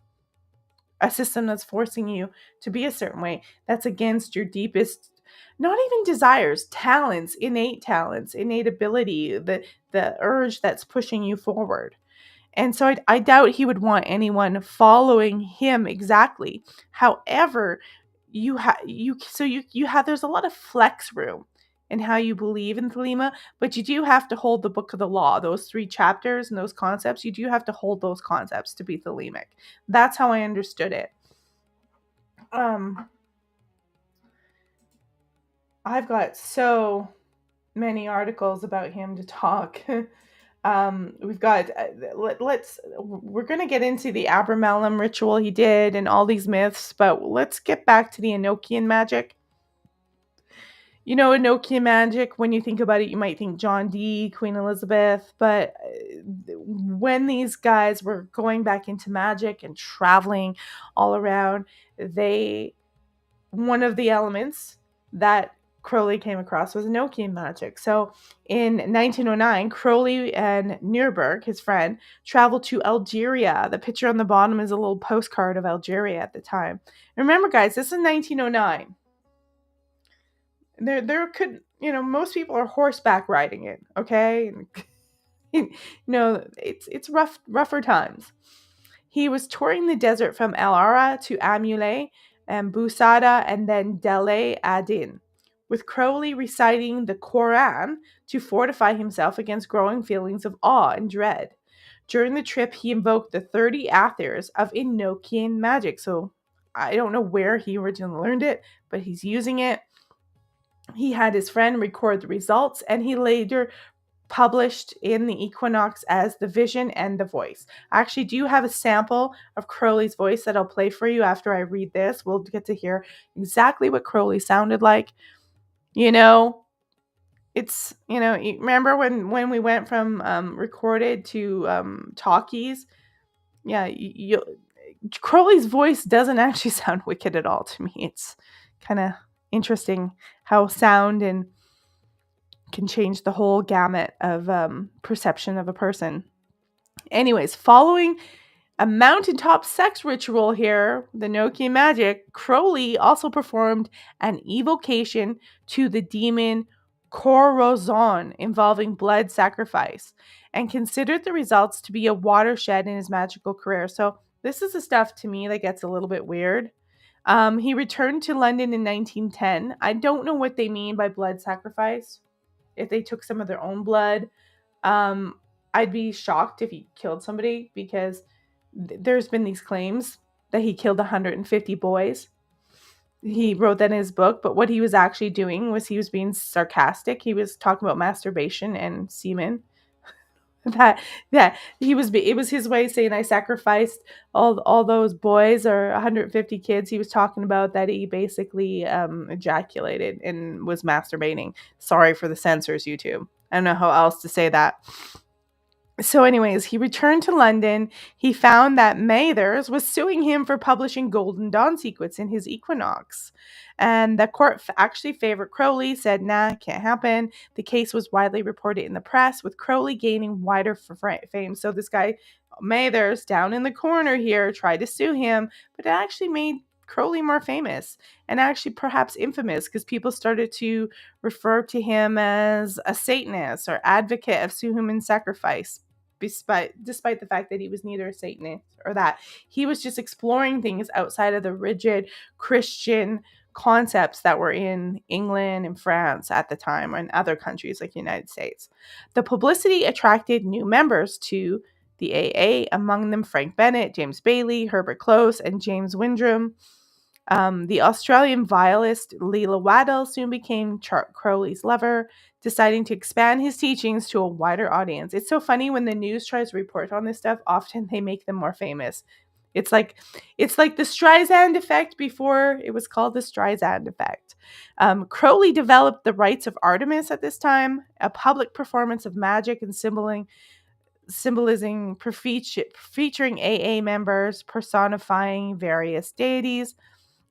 Speaker 1: A system that's forcing you to be a certain way, that's against your deepest, not even desires, innate ability, the urge that's pushing you forward. And so I doubt he would want anyone following him exactly. However, there's a lot of flex room in how you believe in Thelema, but you do have to hold the book of the law, those 3 chapters and those concepts. You do have to hold those concepts to be Thelemic. That's how I understood it. I've got so many articles about him to talk. We've got, we're going to get into the Abramelin ritual he did and all these myths, but let's get back to the Enochian magic. Enochian magic, when you think about it, you might think John Dee, Queen Elizabeth, but when these guys were going back into magic and traveling all around, one of the elements that Crowley came across was Enochian magic. So in 1909, Crowley and Nuremberg, his friend, traveled to Algeria. The picture on the bottom is a little postcard of Algeria at the time. And remember, guys, this is 1909. There could, most people are horseback riding it, okay? It's rougher times. He was touring the desert from El Ara to Amulé and Busada and then Dele Adin, with Crowley reciting the Quran to fortify himself against growing feelings of awe and dread. During the trip, he invoked the 30 athers of Enochian magic. So I don't know where he originally learned it, but he's using it. He had his friend record the results, and he later published in the Equinox as The Vision and the Voice. I actually do have a sample of Crowley's voice that I'll play for you after I read this. We'll get to hear exactly what Crowley sounded like. It's, remember when we went from recorded to talkies? Yeah, Crowley's voice doesn't actually sound wicked at all to me. It's kind of interesting how sound and can change the whole gamut of perception of a person. Anyways, following a mountaintop sex ritual here, the Enochian magic, Crowley also performed an evocation to the demon Corozon involving blood sacrifice, and considered the results to be a watershed in his magical career. So this is the stuff to me that gets a little bit weird. He returned to London in 1910. I don't know what they mean by blood sacrifice. If they took some of their own blood, I'd be shocked if he killed somebody, because there's been these claims that he killed 150 boys. He wrote that in his book, but what he was actually doing was he was being sarcastic. He was talking about masturbation and semen. It was his way of saying, I sacrificed all those boys, or 150 kids. He was talking about that he basically ejaculated and was masturbating. Sorry for the censors, YouTube. I don't know how else to say that. So anyways, he returned to London. He found that Mathers was suing him for publishing Golden Dawn secrets in his Equinox. And the court actually favored Crowley, said, nah, can't happen. The case was widely reported in the press, with Crowley gaining wider fame. So this guy, Mathers, down in the corner here, tried to sue him, but it actually made Crowley more famous, and actually perhaps infamous, because people started to refer to him as a Satanist or advocate of human sacrifice. despite the fact that he was neither a Satanist or that. He was just exploring things outside of the rigid Christian concepts that were in England and France at the time, and other countries like the United States. The publicity attracted new members to the AA, among them Frank Bennett, James Bailey, Herbert Close, and James Windrum. The Australian violist Leela Waddell soon became Crowley's lover, deciding to expand his teachings to a wider audience. It's so funny when the news tries to report on this stuff, often they make them more famous. It's like the Streisand effect before it was called the Streisand effect. Crowley developed the rites of Artemis at this time, a public performance of magic and symbolizing featuring AA members personifying various deities.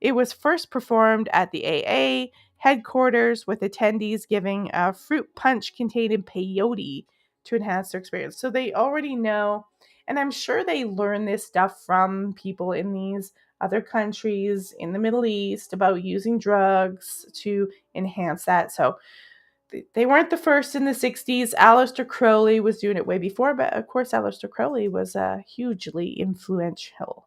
Speaker 1: It was first performed at the AA headquarters, with attendees giving a fruit punch containing peyote to enhance their experience. So they already know, and I'm sure they learn this stuff from people in these other countries in the Middle East about using drugs to enhance that. So they weren't the first in the 60s. Aleister Crowley was doing it way before, but of course Aleister Crowley was hugely influential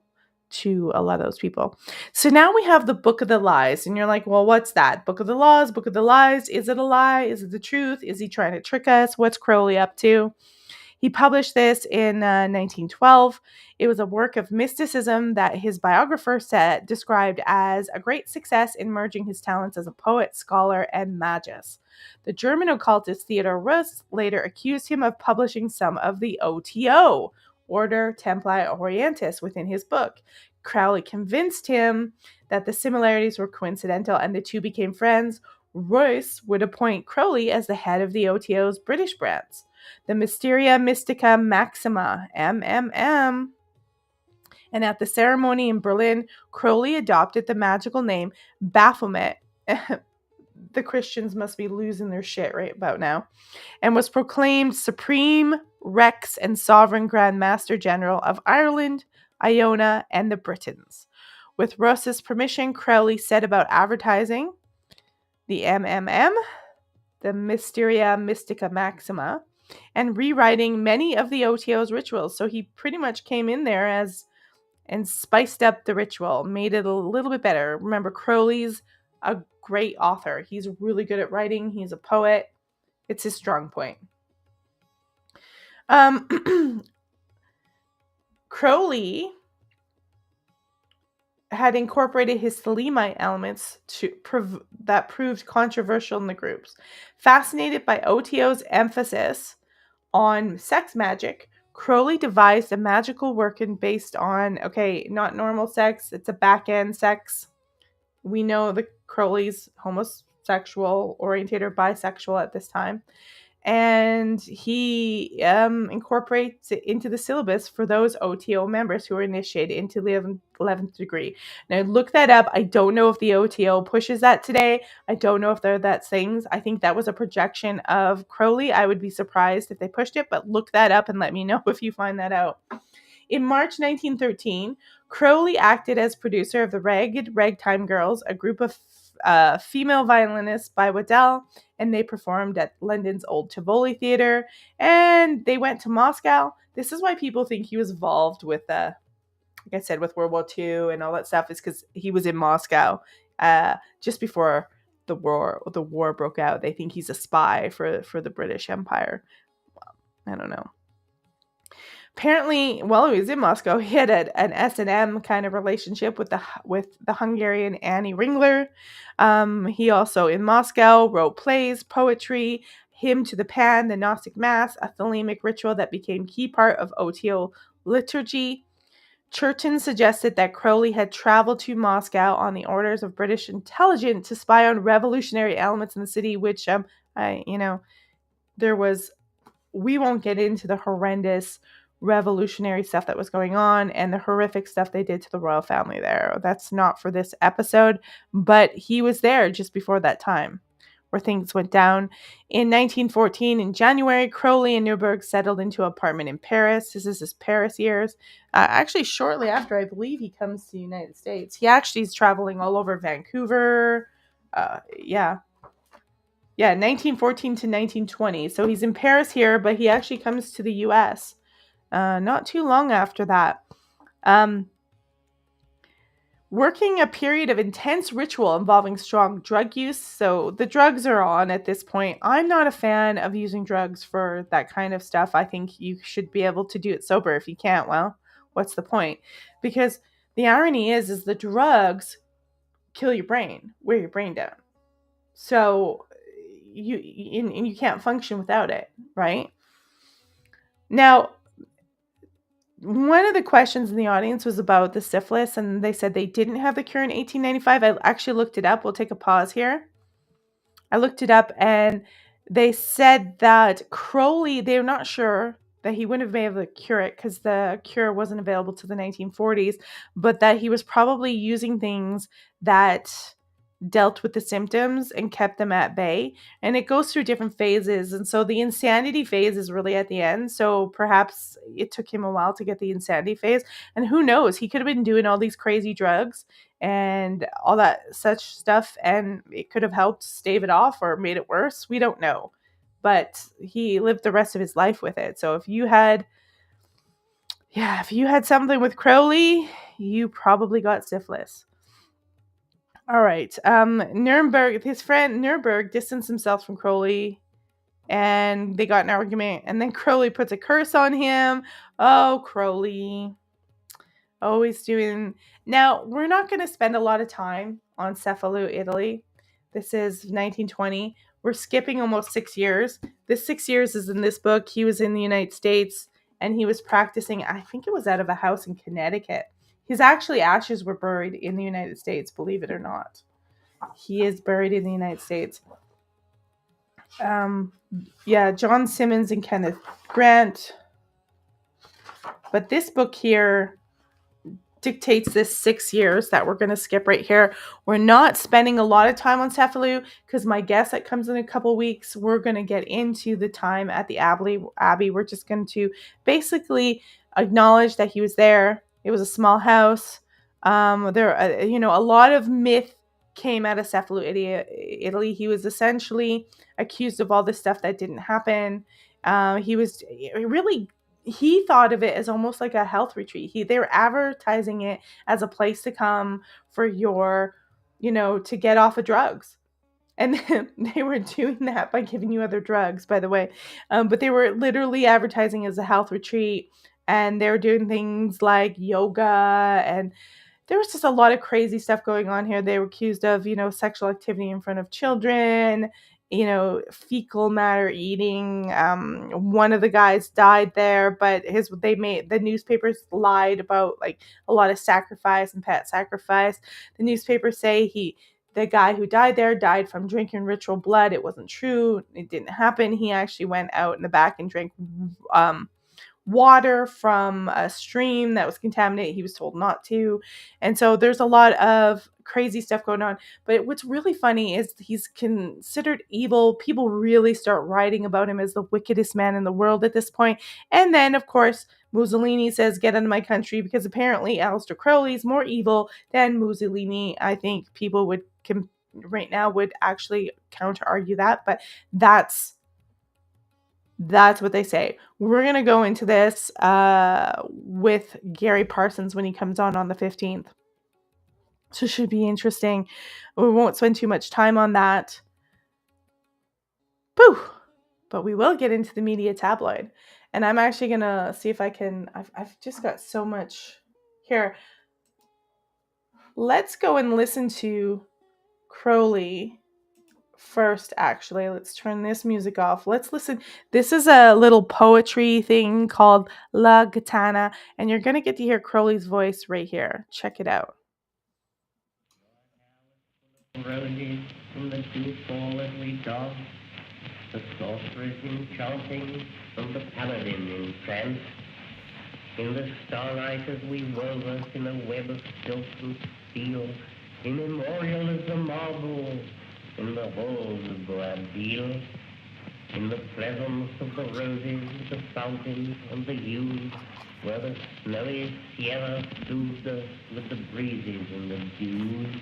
Speaker 1: to a lot of those people. So now we have the Book of the Lies, and you're like, well, what's that? Book of the Laws, Book of the Lies. Is it a lie? Is it the truth? Is he trying to trick us? What's Crowley up to? He published this in 1912. It was a work of mysticism that his biographer described as a great success in merging his talents as a poet, scholar, and magus. The German occultist Theodor Russ later accused him of publishing some of the OTO, Order Templi Orientis, within his book. Crowley convinced him that the similarities were coincidental, and the two became friends. Royce would appoint Crowley as the head of the OTO's British branch, the Mysteria Mystica Maxima, MMM. And at the ceremony in Berlin, Crowley adopted the magical name Baphomet. The Christians must be losing their shit right about now. And was proclaimed Supreme Rex and Sovereign Grand Master General of Ireland, Iona, and the Britons. With Russ's permission, Crowley set about advertising the MMM, the Mysteria Mystica Maxima, and rewriting many of the OTO's rituals. So he pretty much came in there and spiced up the ritual, made it a little bit better. Remember, Crowley's a great author. He's really good at writing. He's a poet. It's his strong point. Crowley had incorporated his Thelema elements that proved controversial in the groups. Fascinated by OTO's emphasis on sex magic, Crowley devised a magical working based on, not normal sex, it's a back-end sex. We know the Crowley's homosexual oriented or bisexual at this time. And he incorporates it into the syllabus for those OTO members who are initiated into the 11th degree. Now, look that up. I don't know if the OTO pushes that today. I don't know if they're that things. I think that was a projection of Crowley. I would be surprised if they pushed it, but look that up and let me know if you find that out. In March 1913, Crowley acted as producer of the Ragged Ragtime Girls, a group of female violinists by Waddell, and they performed at London's Old Tivoli Theatre, and they went to Moscow. This is why people think he was involved with, like I said, with World War II and all that stuff, is because he was in Moscow just before the war broke out. They think he's a spy for the British Empire. I don't know. Apparently, while he was in Moscow, he had an S&M kind of relationship with the Hungarian Annie Ringler. He also, in Moscow, wrote plays, poetry, Hymn to the Pan, the Gnostic Mass, a Thelemic ritual that became key part of OTO liturgy. Churton suggested that Crowley had traveled to Moscow on the orders of British intelligence to spy on revolutionary elements in the city, which, there was, we won't get into the horrendous revolutionary stuff that was going on and the horrific stuff they did to the royal family there. That's not for this episode, but he was there just before that time where things went down. In 1914, in January, Crowley and Newberg settled into an apartment in Paris. This is his Paris years. Actually, shortly after, I believe he comes to the United States. He actually is traveling all over Vancouver. 1914 to 1920. So he's in Paris here, but he actually comes to the U.S. not too long after that. Working a period of intense ritual involving strong drug use. So the drugs are on at this point. I'm not a fan of using drugs for that kind of stuff. I think you should be able to do it sober. If you can't, well, what's the point? Because the irony is the drugs kill your brain, wear your brain down. So you can't function without it, right? Now, one of the questions in the audience was about the syphilis, and they said they didn't have the cure in 1895. I actually looked it up. We'll take a pause here. I looked it up, and they said that Crowley, they're not sure that he wouldn't have been able to cure it because the cure wasn't available to the 1940s, but that he was probably using things that dealt with the symptoms and kept them at bay. And it goes through different phases. And so the insanity phase is really at the end. So perhaps it took him a while to get the insanity phase. And who knows? He could have been doing all these crazy drugs and all that such stuff, and it could have helped stave it off or made it worse. We don't know. But he lived the rest of his life with it. So if you had something with Crowley, you probably got syphilis. All right. Nuremberg, his friend Nuremberg distanced himself from Crowley, and they got an argument. And then Crowley puts a curse on him. Oh, Crowley. Always doing. Now, we're not going to spend a lot of time on Cefalù, Italy. This is 1920. We're skipping almost 6 years. This 6 years is in this book. He was in the United States, and he was practicing, I think it was out of a house in Connecticut. His actually ashes were buried in the United States, believe it or not. He is buried in the United States. John Simmons and Kenneth Grant. But this book here dictates this 6 years that we're going to skip right here. We're not spending a lot of time on Cefalù because my guess that comes in a couple weeks, we're going to get into the time at the Abbey. We're just going to basically acknowledge that he was there. It was a small house. A lot of myth came out of Cefalù, Italy. He was essentially accused of all this stuff that didn't happen. He thought of it as almost like a health retreat. They were advertising it as a place to come for your, to get off of drugs. And they were doing that by giving you other drugs, by the way. But they were literally advertising as a health retreat. And they were doing things like yoga, and there was just a lot of crazy stuff going on here. They were accused of, sexual activity in front of children, fecal matter eating. One of the guys died there, but the newspapers lied about like a lot of sacrifice and pet sacrifice. The newspapers say the guy who died there died from drinking ritual blood. It wasn't true. It didn't happen. He actually went out in the back and drank water from a stream that was contaminated. He was told not to. And so there's a lot of crazy stuff going on. But what's really funny is he's considered evil. People really start writing about him as the wickedest man in the world at this point. And then, of course, Mussolini says, get out of my country, because apparently Aleister Crowley is more evil than Mussolini. I think people would right now would actually counter argue that, but that's what they say. We're going to go into this with Gary Parsons when he comes on the 15th. So it should be interesting. We won't spend too much time on that. Boo! But we will get into the media tabloid. And I'm actually going to see if I can... I've just got so much here. Let's go and listen to Crowley first. Actually, let's turn this music off. Let's listen. This is a little poetry thing called La Gitana, and you're gonna get to hear Crowley's voice right here. Check it out.
Speaker 4: Roses from the dew fall every dog, the sorceress enchanting from the paladin in trance. In the starlight as we wove us in a web of silk and steel, immemorial as the marble in the halls of Boabdil, in the pleasance of the roses, the fountains, and the yews, where the snowy Sierra soothed us with the breezes and the dews.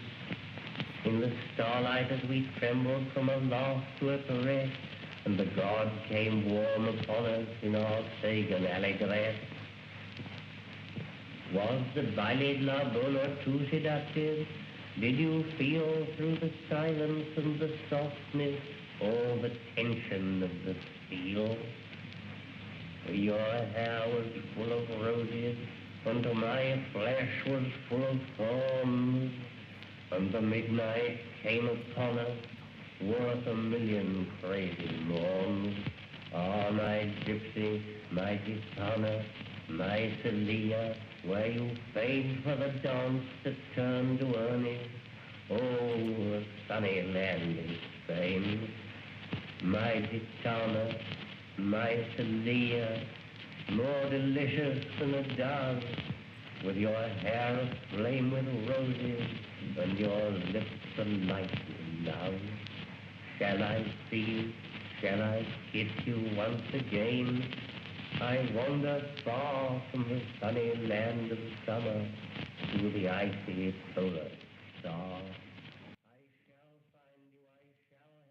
Speaker 4: In the starlight as we trembled from a laugh to a caress, and the gods came warm upon us in our pagan allegress. Was the ballet La Bona too seductive? Did you feel through the silence and the softness all the tension of the steel? Your hair was full of roses, and my flesh was full of thorns, and the midnight came upon us, worth a million crazy mourns. Ah, my gypsy, my gitana, my Celia, where you paid for the dance that turned to earnings. Oh, a sunny land in Spain. My gitana, my Celia, more delicious than a dove, with your hair aflame with roses and your lips alight with love. Shall I see you? Shall I kiss you once again? I wander far from the sunny land of summer to the icy polar star. I shall find you, I shall.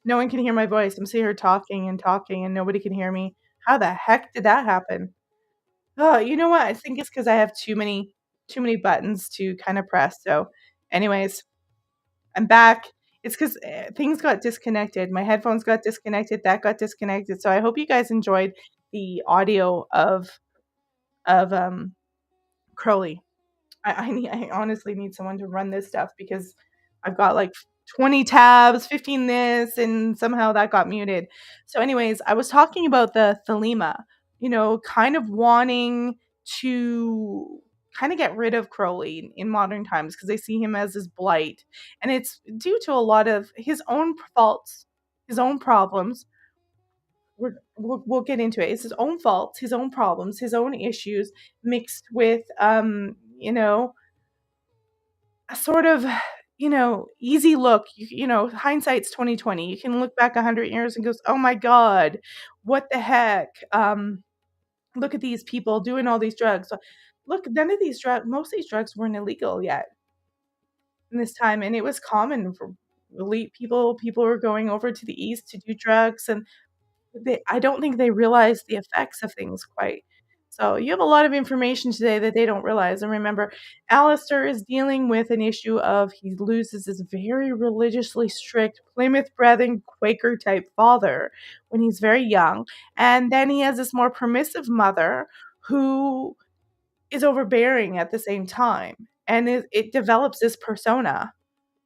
Speaker 1: No one can hear my voice. I'm sitting here talking and talking, and nobody can hear me. How the heck did that happen? Oh, you know what? I think it's because I have too many buttons to kind of press. So, anyways, I'm back. It's because things got disconnected. My headphones got disconnected. That got disconnected. So I hope you guys enjoyed the audio of Crowley. I honestly need someone to run this stuff because I've got like 20 tabs, 15 this, and somehow that got muted. So, anyways, I was talking about the Thelema, kind of wanting to kind of get rid of Crowley in modern times because they see him as his blight. And it's due to a lot of his own faults, his own problems. We'll get into it. It's his own faults, his own problems, his own issues mixed with, a sort of easy look. Hindsight's 2020. You can look back 100 years and goes, oh my god, what the heck. Look at these people doing all these drugs. Look, none of these drugs, most of these drugs weren't illegal yet in this time, and it was common for elite people were going over to the east to do drugs, and I don't think they realize the effects of things quite. So you have a lot of information today that they don't realize. And remember, Aleister is dealing with an issue of he loses his very religiously strict Plymouth Brethren Quaker type father when he's very young. And then he has this more permissive mother who is overbearing at the same time. And it develops this persona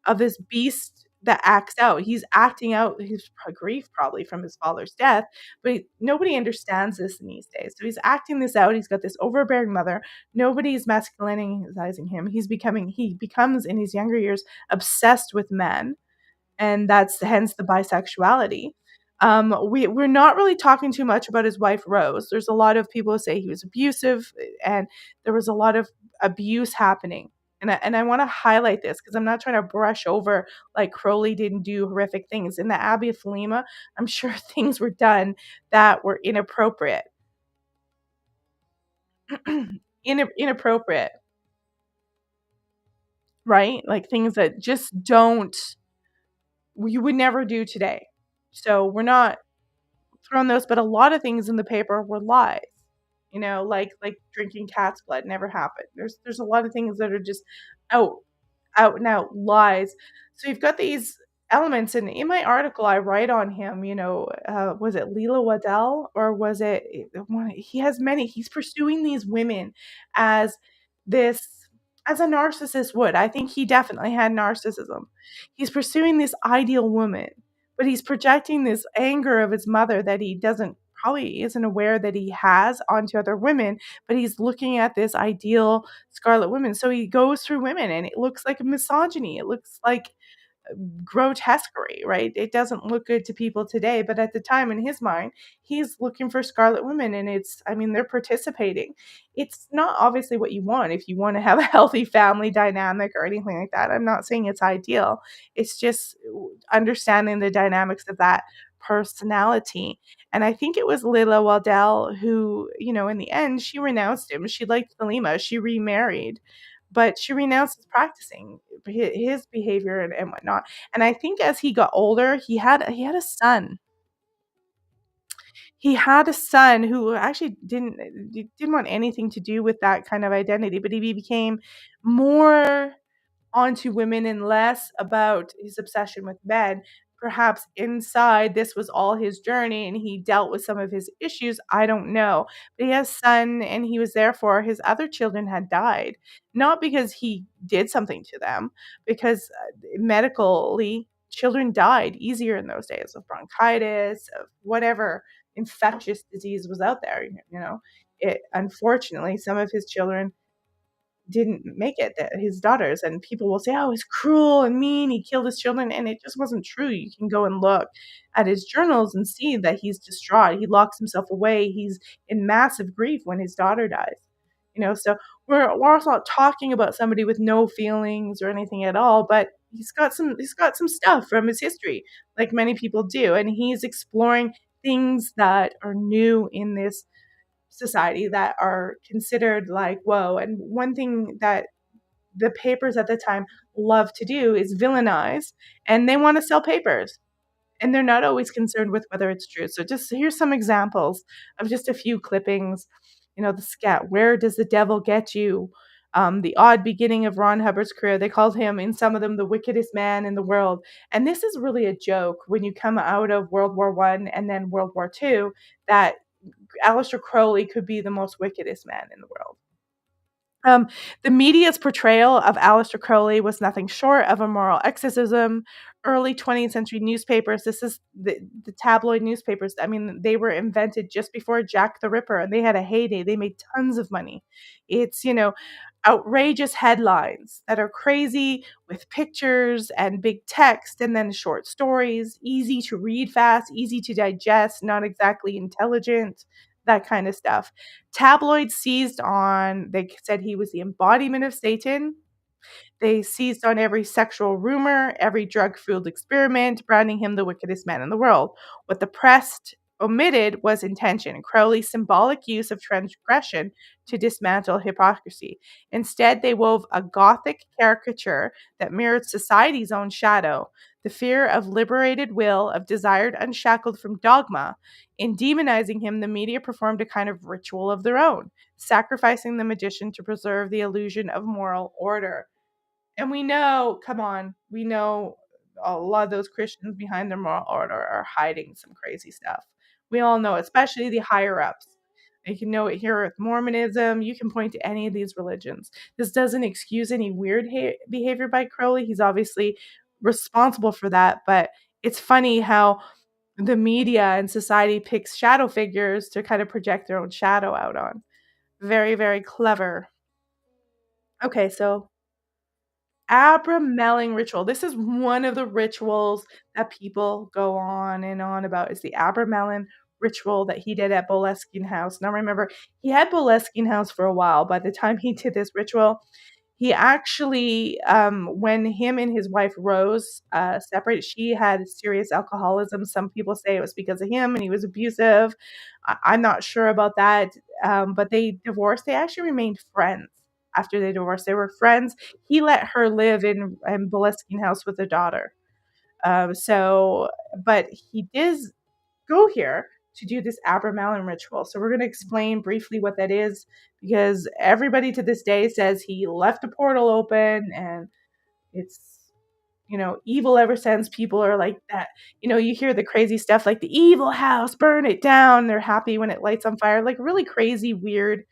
Speaker 1: of this beast that acts out. He's acting out his grief probably from his father's death, but nobody understands this in these days. So he's acting this out. He's got this overbearing mother. Nobody's masculinizing him. He becomes in his younger years obsessed with men, and that's hence the bisexuality. We're not really talking too much about his wife Rose. There's a lot of people who say he was abusive, and there was a lot of abuse happening And I want to highlight this because I'm not trying to brush over like Crowley didn't do horrific things. In the Abbey of Thelema, I'm sure things were done that were inappropriate. Inappropriate, right? Like things that just don't, you would never do today. So we're not throwing those, but a lot of things in the paper were lies. Like drinking cat's blood never happened. There's a lot of things that are just out out and out lies. So you've got these elements, and in my article, I write on him. Was it Leela Waddell or was it? He has many. He's pursuing these women as this as a narcissist would. I think he definitely had narcissism. He's pursuing this ideal woman, but he's projecting this anger of his mother that he doesn't probably isn't aware that he has onto other women, but he's looking at this ideal Scarlet Woman. So he goes through women and it looks like a misogyny. It looks like grotesquerie, right? It doesn't look good to people today, but at the time in his mind, he's looking for Scarlet Women, and they're participating. It's not obviously what you want if you want to have a healthy family dynamic or anything like that. I'm not saying it's ideal. It's just understanding the dynamics of that personality. And I think it was Lila Waddell who, in the end, she renounced him. She liked Thelema. She remarried, but she renounced practicing his behavior and whatnot. And I think as he got older, he had a son. He had a son who actually didn't want anything to do with that kind of identity, but he became more onto women and less about his obsession with men. Perhaps inside this was all his journey and he dealt with some of his issues. I don't know. But he has a son and he was there for his other children had died. Not because he did something to them, because medically, children died easier in those days of bronchitis, of whatever infectious disease was out there. Unfortunately, some of his children didn't make it, his daughters, and people will say, oh, he's cruel and mean, he killed his children, and it just wasn't true. You can go and look at his journals and see that he's distraught. He locks himself away. He's in massive grief when his daughter dies. So we're also not talking about somebody with no feelings or anything at all, but he's got some stuff from his history, like many people do, and he's exploring things that are new in this society that are considered like, whoa. And one thing that the papers at the time love to do is villainize, and they want to sell papers. And they're not always concerned with whether it's true. So just here's some examples of just a few clippings. The scat, where does the devil get you? The odd beginning of Ron Hubbard's career. They called him, in some of them, the wickedest man in the world. And this is really a joke when you come out of World War I and then World War II, that Aleister Crowley could be the most wickedest man in the world. The media's portrayal of Aleister Crowley was nothing short of a moral exorcism. Early 20th century newspapers, this is the tabloid newspapers, they were invented just before Jack the Ripper, and they had a heyday. They made tons of money. It's, outrageous headlines that are crazy with pictures and big text, and then short stories, easy to read fast, easy to digest, not exactly intelligent, that kind of stuff. Tabloids they said he was the embodiment of Satan. They seized on every sexual rumor, every drug-fueled experiment, branding him the wickedest man in the world. What the press omitted was intention, Crowley's symbolic use of transgression to dismantle hypocrisy. Instead, they wove a gothic caricature that mirrored society's own shadow, the fear of liberated will, of desired unshackled from dogma. In demonizing him, the media performed a kind of ritual of their own, sacrificing the magician to preserve the illusion of moral order. And we know a lot of those Christians behind their moral order are hiding some crazy stuff. We all know, especially the higher ups. You can know it here with Mormonism. You can point to any of these religions. This doesn't excuse any weird behavior by Crowley. He's obviously responsible for that. But it's funny how the media and society picks shadow figures to kind of project their own shadow out on. Very, very clever. Okay, so Abramelling ritual. This is one of the rituals that people go on and on about, is the Abramelin ritual that he did at Boleskine House. Now remember, he had Boleskine House for a while. By the time he did this ritual, He actually, when him and his wife Rose separated, she had serious alcoholism. Some people say it was because of him and he was abusive. I'm not sure about that. But they divorced. They actually remained friends after they divorced. They were friends. He let her live in Boleskine House with their daughter. So, but he did go here to do this Abramelin ritual. So we're going to explain briefly what that is, because everybody to this day says he left a portal open and it's, evil ever since. People are like that. You hear the crazy stuff like the evil house, burn it down. They're happy when it lights on fire, like really crazy, weird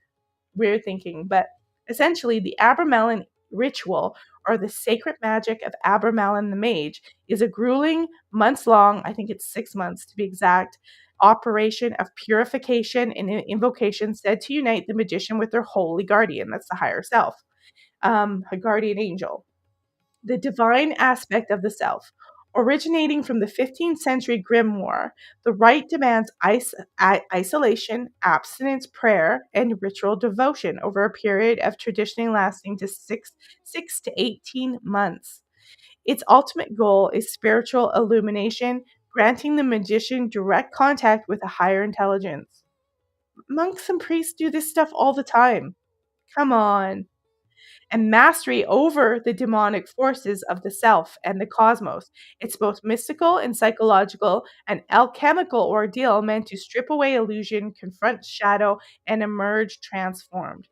Speaker 1: thinking. But essentially, the Abramelin ritual, or the sacred magic of Abramelin the Mage, is a grueling, months long, I think it's 6 months to be exact, operation of purification and invocation said to unite the magician with their holy guardian. That's the higher self, a guardian angel. The divine aspect of the self. Originating from the 15th century grimoire, the rite demands isolation, abstinence, prayer, and ritual devotion over a period of traditionally lasting to 6 to 18 months. Its ultimate goal is spiritual illumination, granting the magician direct contact with a higher intelligence. Monks and priests do this stuff all the time. Come on. And mastery over the demonic forces of the self and the cosmos. It's both mystical and psychological, an alchemical ordeal meant to strip away illusion, confront shadow, and emerge transformed.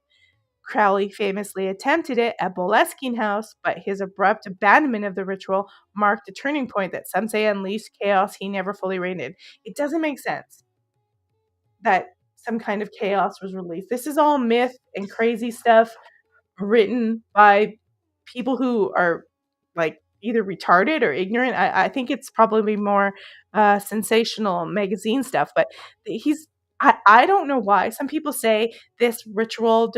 Speaker 1: Crowley famously attempted it at Boleskine House, but his abrupt abandonment of the ritual marked a turning point that some say unleashed chaos he never fully reigned in. It doesn't make sense that some kind of chaos was released. This is all myth and crazy stuff written by people who are like either retarded or ignorant. I think it's probably more sensational magazine stuff, but he's I don't know why. Some people say this ritual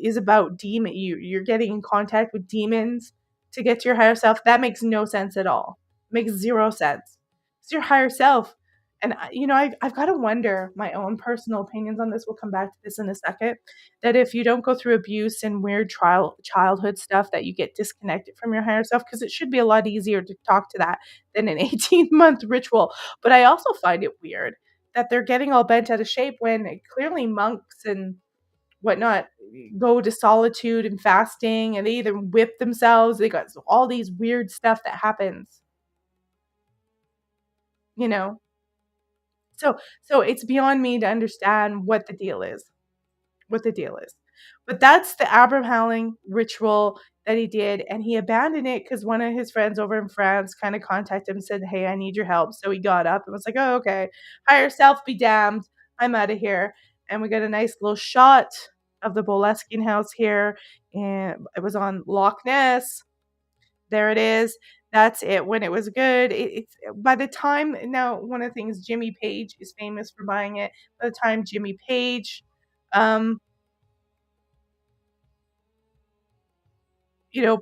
Speaker 1: is about you're getting in contact with demons to get to your higher self. That makes no sense at all. Makes zero sense. It's your higher self. And I've got to wonder my own personal opinions on this. We'll come back to this in a second, that if you don't go through abuse and weird childhood stuff, that you get disconnected from your higher self, because it should be a lot easier to talk to that than an 18-month ritual. But I also find it weird that they're getting all bent out of shape when clearly monks and whatnot go to solitude and fasting, and they either whip themselves. They got all these weird stuff that happens, you know. So it's beyond me to understand what the deal is. But that's the Abraham ritual that he did, and he abandoned it because one of his friends over in France kind of contacted him and said, "Hey, I need your help." So he got up and was like, "Oh, okay. Higher self be damned. I'm out of here." And we got a nice little shot of the Boleskine house here, and it was on Loch Ness. There it is. That's it. When it was good, it's by the time now. One of the things, Jimmy Page is famous for buying it. By the time Jimmy Page, um,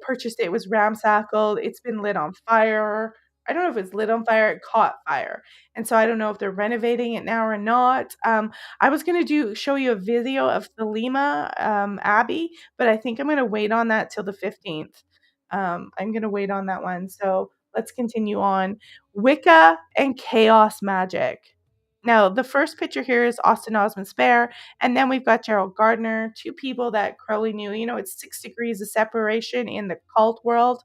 Speaker 1: purchased it, was ramsackled. It's been lit on fire. I don't know if it's lit on fire. It caught fire, and so I don't know if they're renovating it now or not. I was gonna show you a video of Thelema Abbey, but I think I'm gonna wait on that till the 15th. I'm gonna wait on that one. So let's continue on. Wicca and chaos magic. Now, the first picture here is Austin Osman Spare, and then we've got Gerald Gardner, two people that Crowley knew. It's 6 degrees of separation in the cult world.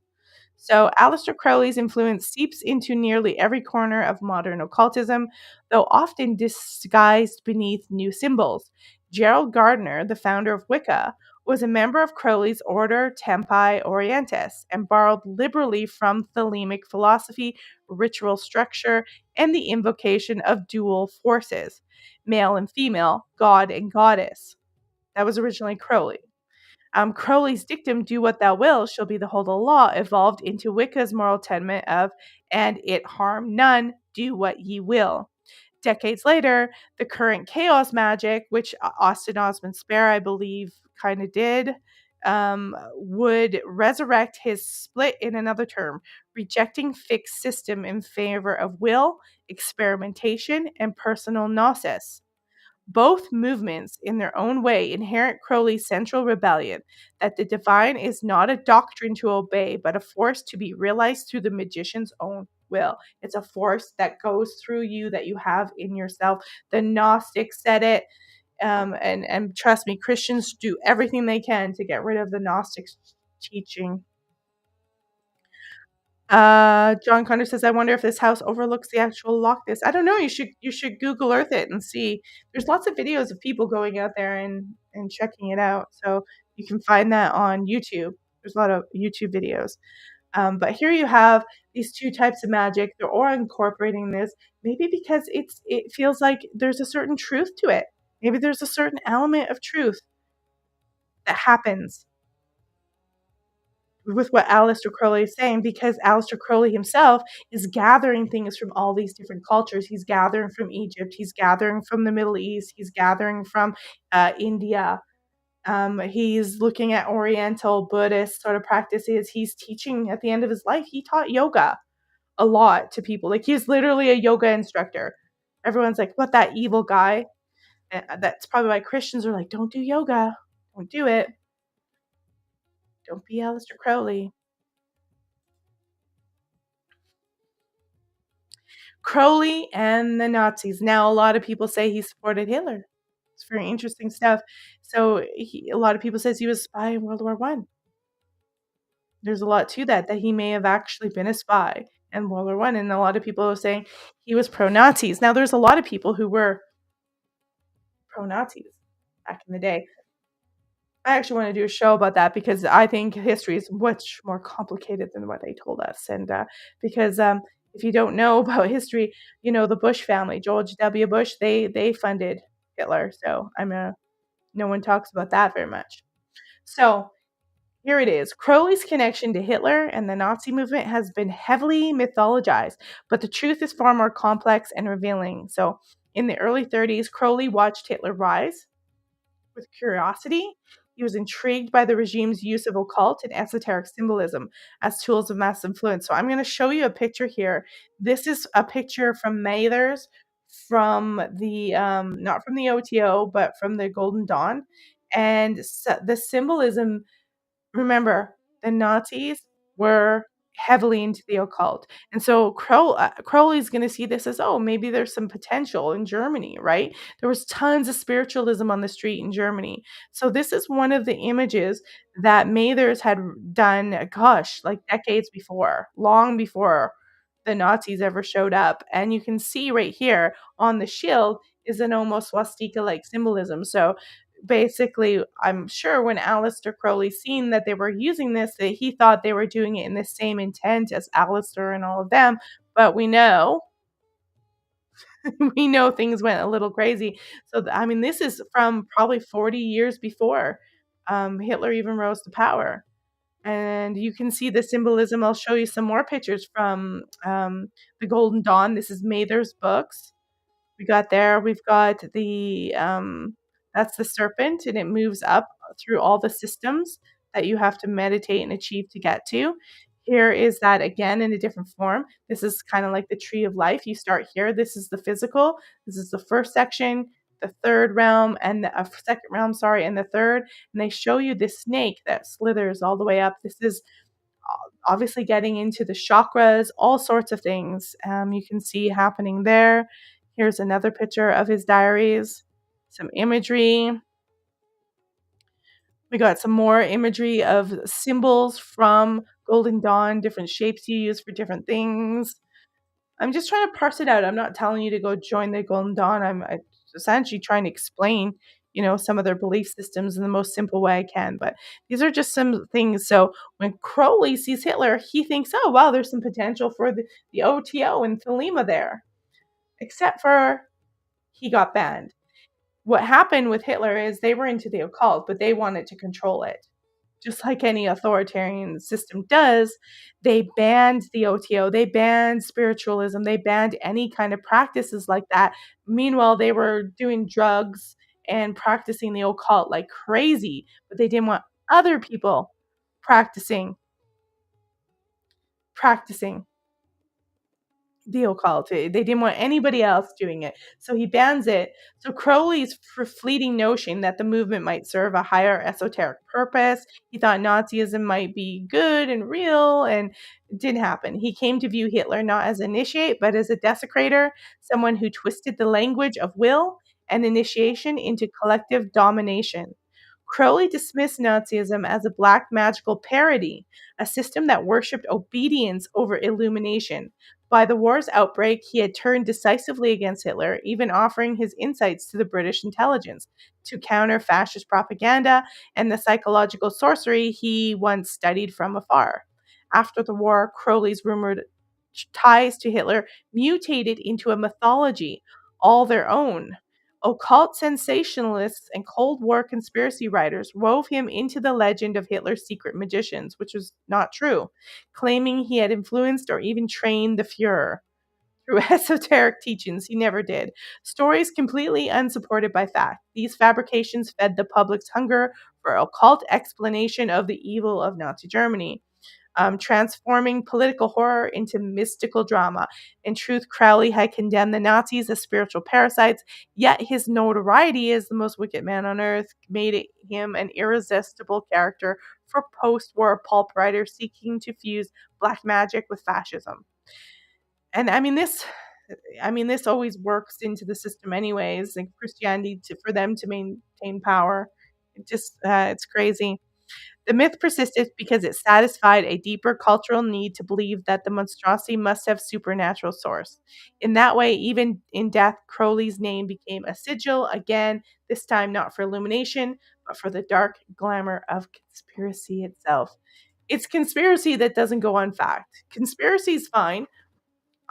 Speaker 1: So Aleister Crowley's influence seeps into nearly every corner of modern occultism, though often disguised beneath new symbols. Gerald Gardner, the founder of Wicca, was a member of Crowley's Order Tempi Orientis and borrowed liberally from Thelemic philosophy, ritual structure, and the invocation of dual forces, male and female, god and goddess. That was originally Crowley. Crowley's dictum, "Do what thou will, shall be the whole law," evolved into Wicca's moral tenet of, "And it harm none, do what ye will." Decades later, the current chaos magic, which Austin Osman Spare, I believe, kind of did, would resurrect his split in another term, rejecting fixed system in favor of will, experimentation, and personal gnosis. Both movements, in their own way, inherit Crowley's central rebellion that the divine is not a doctrine to obey, but a force to be realized through the magician's own will. It's a force that goes through you, that you have in yourself. The Gnostics said it, and trust me, Christians do everything they can to get rid of the Gnostics teaching. John Connor says, I wonder if this house overlooks the actual Loch Ness. I don't know. You should Google Earth it and see. There's lots of videos of people going out there and checking it out. So you can find that on YouTube. There's a lot of YouTube videos. But here you have these two types of magic. They're all incorporating this, maybe because it feels like there's a certain truth to it. Maybe there's a certain element of truth that happens with what Aleister Crowley is saying, because Aleister Crowley himself is gathering things from all these different cultures. He's gathering from Egypt. He's gathering from the Middle East. He's gathering from India. He's looking at Oriental Buddhist sort of practices. He's teaching at the end of his life. He taught yoga a lot to people. Like, he's literally a yoga instructor. Everyone's like, what, that evil guy? And that's probably why Christians are like, don't do yoga. Don't do it. Don't be Aleister Crowley. Crowley and the Nazis. Now, a lot of people say he supported Hitler. It's very interesting stuff. So a lot of people says he was a spy in World War One. There's a lot to that he may have actually been a spy in World War One, and a lot of people are saying he was pro-Nazis. Now, there's a lot of people who were pro-Nazis back in the day. I actually want to do a show about that, because I think history is much more complicated than what they told us. And because if you don't know about history, the Bush family, George W. Bush, they funded Hitler. So no one talks about that very much. So here it is. Crowley's connection to Hitler and the Nazi movement has been heavily mythologized, but the truth is far more complex and revealing. So in the early 30s, Crowley watched Hitler rise with curiosity. He was intrigued by the regime's use of occult and esoteric symbolism as tools of mass influence. So I'm going to show you a picture here. This is a picture from Mathers, from the not from the OTO, but from the Golden Dawn. And the symbolism, remember, the Nazis were heavily into the occult. And so Crowley's going to see this as, oh, maybe there's some potential in Germany, right? There was tons of spiritualism on the street in Germany. So this is one of the images that Mathers had done, gosh, like decades before, long before the Nazis ever showed up. And you can see right here on the shield is an almost swastika-like symbolism. So basically, I'm sure when Aleister Crowley seen that they were using this, that he thought they were doing it in the same intent as Aleister and all of them. But we know things went a little crazy. So this is from probably 40 years before Hitler even rose to power. And you can see the symbolism. I'll show you some more pictures from the Golden Dawn. This is Mather's books. We've got the that's the serpent, and it moves up through all the systems that you have to meditate and achieve to get to. Here is that again in a different form. This is kind of like the tree of life. You start here. This is the physical. This is the first section, the third realm, and the second realm, sorry, and the third. And they show you this snake that slithers all the way up. This is obviously getting into the chakras, all sorts of things you can see happening there. Here's another picture of his diaries, some imagery. We got some more imagery of symbols from Golden Dawn, different shapes you use for different things. I'm just trying to parse it out. I'm not telling you to go join the Golden Dawn. I'm essentially trying to explain, some of their belief systems in the most simple way I can. But these are just some things. So when Crowley sees Hitler, he thinks, oh, wow, there's some potential for the OTO and Thelema there. Except for he got banned. What happened with Hitler is they were into the occult, but they wanted to control it. Just like any authoritarian system does, they banned the OTO, they banned spiritualism, they banned any kind of practices like that. Meanwhile, they were doing drugs and practicing the occult like crazy, but they didn't want other people practicing the occult. They didn't want anybody else doing it. So he bans it. So Crowley's fleeting notion that the movement might serve a higher esoteric purpose. He thought Nazism might be good and real, and it didn't happen. He came to view Hitler not as an initiate, but as a desecrator, someone who twisted the language of will and initiation into collective domination. Crowley dismissed Nazism as a black magical parody, a system that worshipped obedience over illumination. By the war's outbreak, he had turned decisively against Hitler, even offering his insights to the British intelligence to counter fascist propaganda and the psychological sorcery he once studied from afar. After the war, Crowley's rumored ties to Hitler mutated into a mythology all their own. Occult sensationalists and Cold War conspiracy writers wove him into the legend of Hitler's secret magicians, which was not true, claiming he had influenced or even trained the Fuhrer through esoteric teachings. He never did. Stories completely unsupported by fact. These fabrications fed the public's hunger for occult explanation of the evil of Nazi Germany. Transforming political horror into mystical drama. In truth, Crowley had condemned the Nazis as spiritual parasites, yet his notoriety as the most wicked man on earth made him an irresistible character for post-war pulp writers seeking to fuse black magic with fascism. And this always works into the system anyways, and Christianity for them to maintain power. It's crazy. The myth persisted because it satisfied a deeper cultural need to believe that the monstrosity must have supernatural source. In that way, even in death, Crowley's name became a sigil, again, this time not for illumination, but for the dark glamour of conspiracy itself. It's conspiracy that doesn't go on fact. Conspiracy is fine.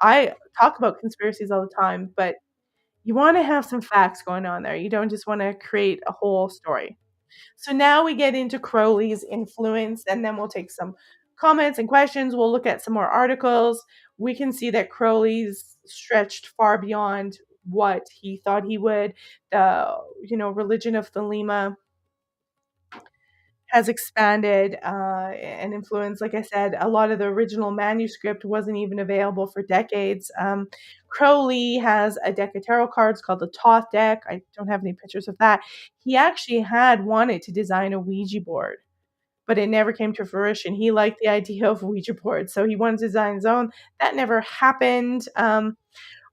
Speaker 1: I talk about conspiracies all the time, but you want to have some facts going on there. You don't just want to create a whole story. So now we get into Crowley's influence, and then we'll take some comments and questions. We'll look at some more articles. We can see that Crowley's stretched far beyond what he thought he would. The religion of Thelema has expanded and influenced. Like I said, a lot of the original manuscript wasn't even available for decades. Crowley has a deck of tarot cards called the Thoth deck. I don't have any pictures of that. He actually had wanted to design a Ouija board, but it never came to fruition. He liked the idea of Ouija boards, so he wanted to design his own. That never happened.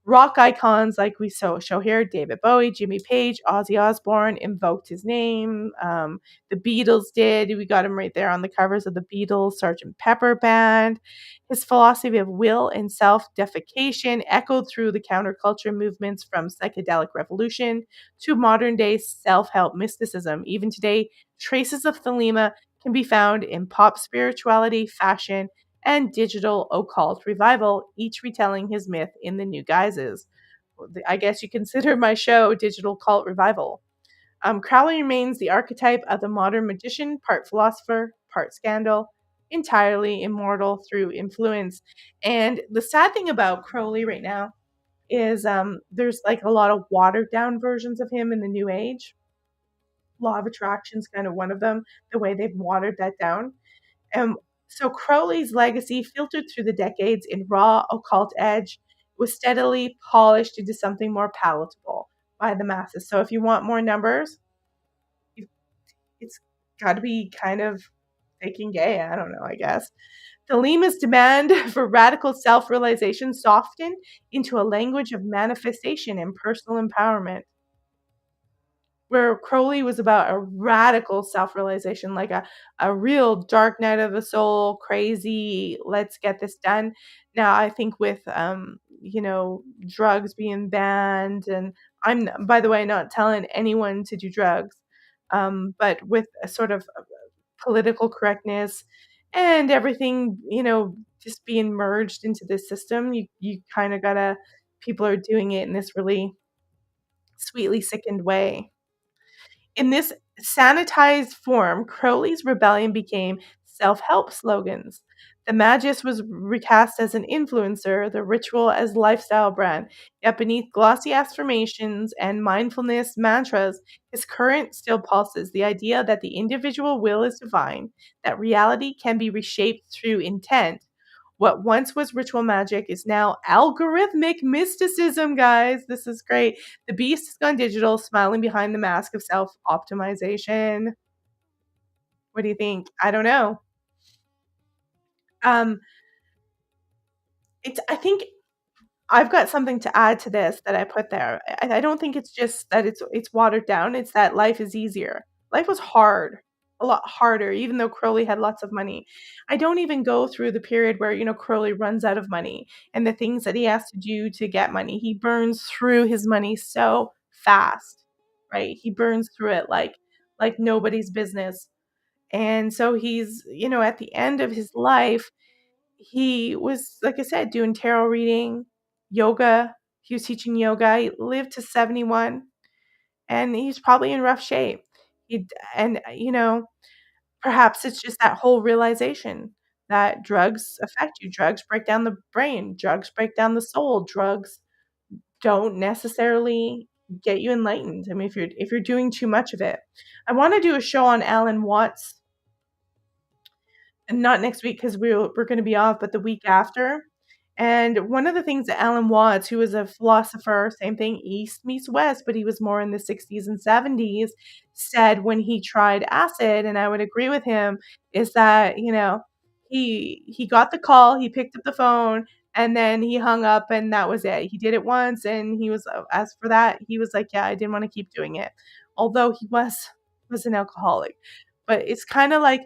Speaker 1: Rock icons like we show here, David Bowie, Jimmy Page, Ozzy Osbourne invoked his name. The Beatles did. We got him right there on the covers of the Beatles, Sgt. Pepper Band. His philosophy of will and self-deification echoed through the counterculture movements from psychedelic revolution to modern-day self-help mysticism. Even today, traces of Thelema can be found in pop spirituality, fashion, and digital occult revival, each retelling his myth in the new guises. I guess you consider my show Digital Cult Revival. Crowley remains the archetype of the modern magician, part philosopher, part scandal, entirely immortal through influence. And the sad thing about Crowley right now is there's like a lot of watered down versions of him in the new age. Law of Attraction is kind of one of them, the way they've watered that down. And so Crowley's legacy, filtered through the decades in raw occult edge, was steadily polished into something more palatable by the masses. So if you want more numbers, it's got to be kind of faking gay. I don't know, I guess. Thelema's demand for radical self-realization softened into a language of manifestation and personal empowerment, where Crowley was about a radical self-realization, like a real dark night of the soul, crazy, let's get this done. Now, I think with, drugs being banned, and I'm, by the way, not telling anyone to do drugs, but with a sort of political correctness and everything, just being merged into this system, you kind of gotta, people are doing it in this really sweetly sickened way. In this sanitized form, Crowley's rebellion became self-help slogans. The Magus was recast as an influencer, the ritual as lifestyle brand. Yet beneath glossy affirmations and mindfulness mantras, his current still pulses the idea that the individual will is divine, that reality can be reshaped through intent, What once was ritual magic is now algorithmic mysticism, guys. This is great. The beast has gone digital, smiling behind the mask of self-optimization. What do you think? I don't know. Um, I think I've got something to add to this that I put there. I don't think it's just that it's watered down. It's that life is easier. Life was hard, a lot harder, even though Crowley had lots of money. I don't even go through the period where, Crowley runs out of money and the things that he has to do to get money. He burns through his money so fast, right? He burns through it like nobody's business. And so he's, at the end of his life, he was, like I said, doing tarot reading, yoga. He was teaching yoga. He lived to 71, and he's probably in rough shape. He and perhaps it's just that whole realization that drugs affect you. Drugs break down the brain. Drugs break down the soul. Drugs don't necessarily get you enlightened. I mean, if you're doing too much of it. I want to do a show on Alan Watts, and not next week because we're going to be off, but the week after. And one of the things that Alan Watts, who was a philosopher, same thing, East meets West, but he was more in the 60s and 70s, said when he tried acid, and I would agree with him, is that, he got the call, he picked up the phone, and then he hung up, and that was it. He did it once, and he was, as for that, he was like, yeah, I didn't want to keep doing it. Although he was an alcoholic. But it's kind of like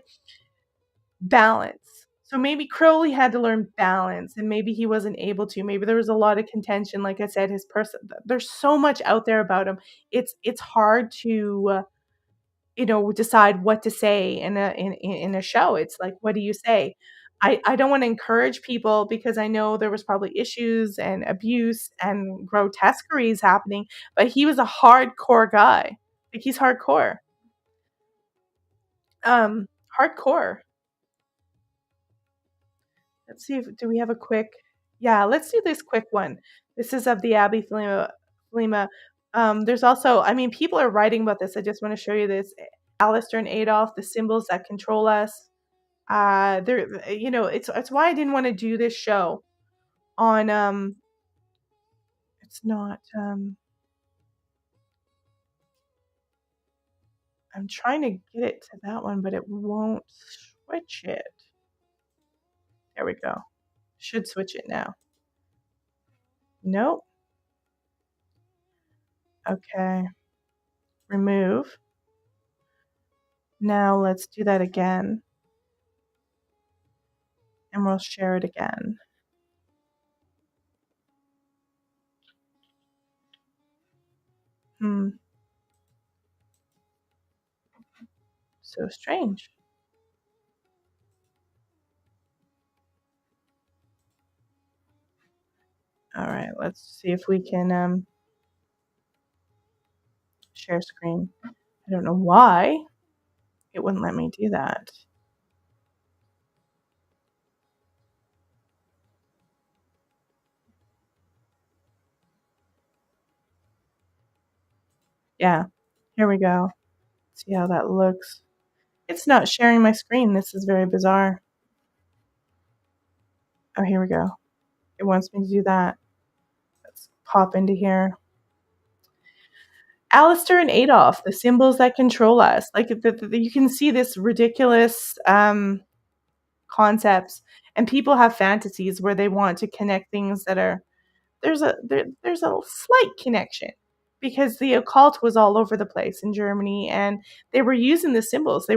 Speaker 1: balance. So maybe Crowley had to learn balance, and maybe he wasn't able to. Maybe there was a lot of contention. Like I said, his person. There's so much out there about him. It's hard to decide what to say in a show. It's like, what do you say? I don't want to encourage people because I know there was probably issues and abuse and grotesqueries happening, but he was a hardcore guy. Like, he's hardcore. Hardcore. Let's see do we have a quick. Yeah, let's do this quick one. This is of the Abbey Thelema. There's also, I mean, people are writing about this. I just want to show you this. Aleister and Adolf, the symbols that control us. It's why I didn't want to do this show on it's not I'm trying to get it to that one, but it won't switch it. There we go. Should switch it now. Nope. Okay. Remove. Now let's do that again. And we'll share it again. So strange. All right, let's see if we can share screen. I don't know why it wouldn't let me do that. Yeah, here we go. See how that looks. It's not sharing my screen. This is very bizarre. Oh, here we go. It wants me to do that. Let's pop into here. Aleister and Adolf, the symbols that control us. Like, you can see this ridiculous concepts, and people have fantasies where they want to connect things that are there's a slight connection, because the occult was all over the place in Germany, and they were using the symbols. They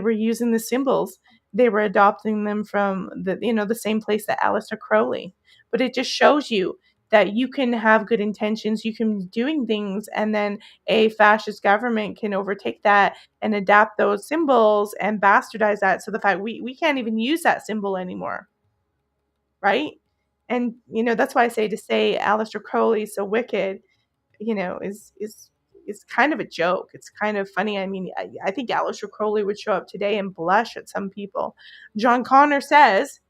Speaker 1: were adopting them from the same place that Aleister Crowley. But it just shows you that you can have good intentions, you can be doing things, and then a fascist government can overtake that and adapt those symbols and bastardize that. So the fact we can't even use that symbol anymore, right? And that's why I say, to say Aleister Crowley is so wicked, is kind of a joke. It's kind of funny. I mean, I think Aleister Crowley would show up today and blush at some people. John Connor says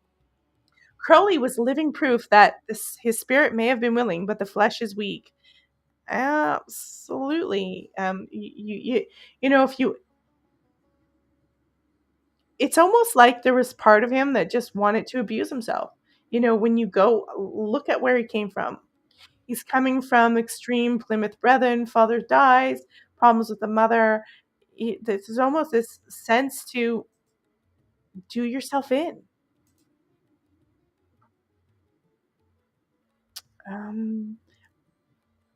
Speaker 1: Crowley was living proof that his spirit may have been willing, but the flesh is weak. Absolutely. If you, it's almost like there was part of him that just wanted to abuse himself. when you go look at where he came from. He's coming from extreme Plymouth Brethren, father dies, problems with the mother. There's almost this sense to do yourself in.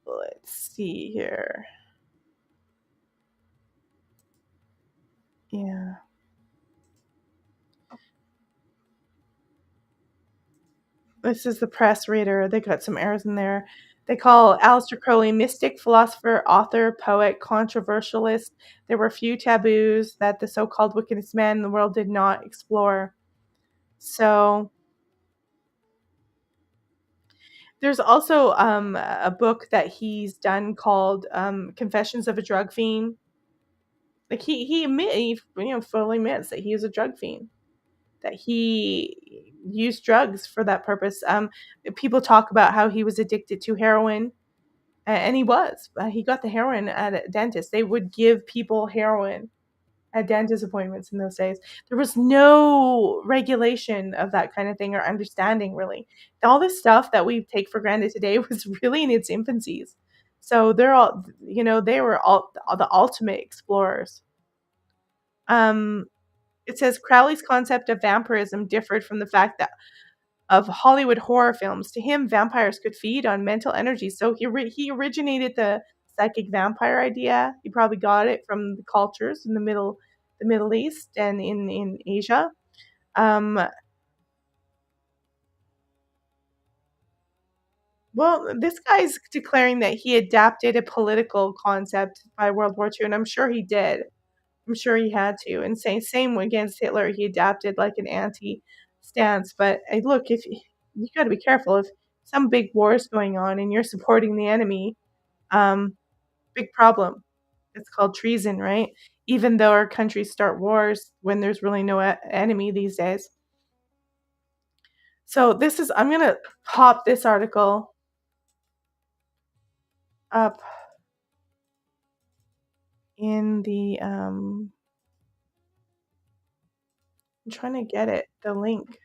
Speaker 1: Let's see here. Yeah. This is the press reader. They got some errors in there. They call Aleister Crowley mystic, philosopher, author, poet, controversialist. There were few taboos that the so-called wickedest man in the world did not explore. So there's also a book that he's done called Confessions of a Drug Fiend. Like he fully admits that he is a drug fiend, that he used drugs for that purpose. People talk about how he was addicted to heroin, and he was. He got the heroin at a dentist. They would give people heroin at dentist appointments in those days. There was no regulation of that kind of thing or understanding, really. All this stuff that we take for granted today was really in its infancies. So they were all the ultimate explorers. It says Crowley's concept of vampirism differed from the fact that of Hollywood horror films. To him, vampires could feed on mental energy. So he originated the psychic vampire idea. He probably got it from the cultures in the Middle East and in Asia. Well, this guy's declaring that he adapted a political concept by World War II, and I'm sure he did. I'm sure he had to. And same against Hitler, he adapted like an anti stance. But look, if you got to be careful if some big war is going on and you're supporting the enemy, big problem. It's called treason, right? Even though our countries start wars when there's really no enemy these days. So I'm gonna pop this article up in the I'm trying to get it, the link.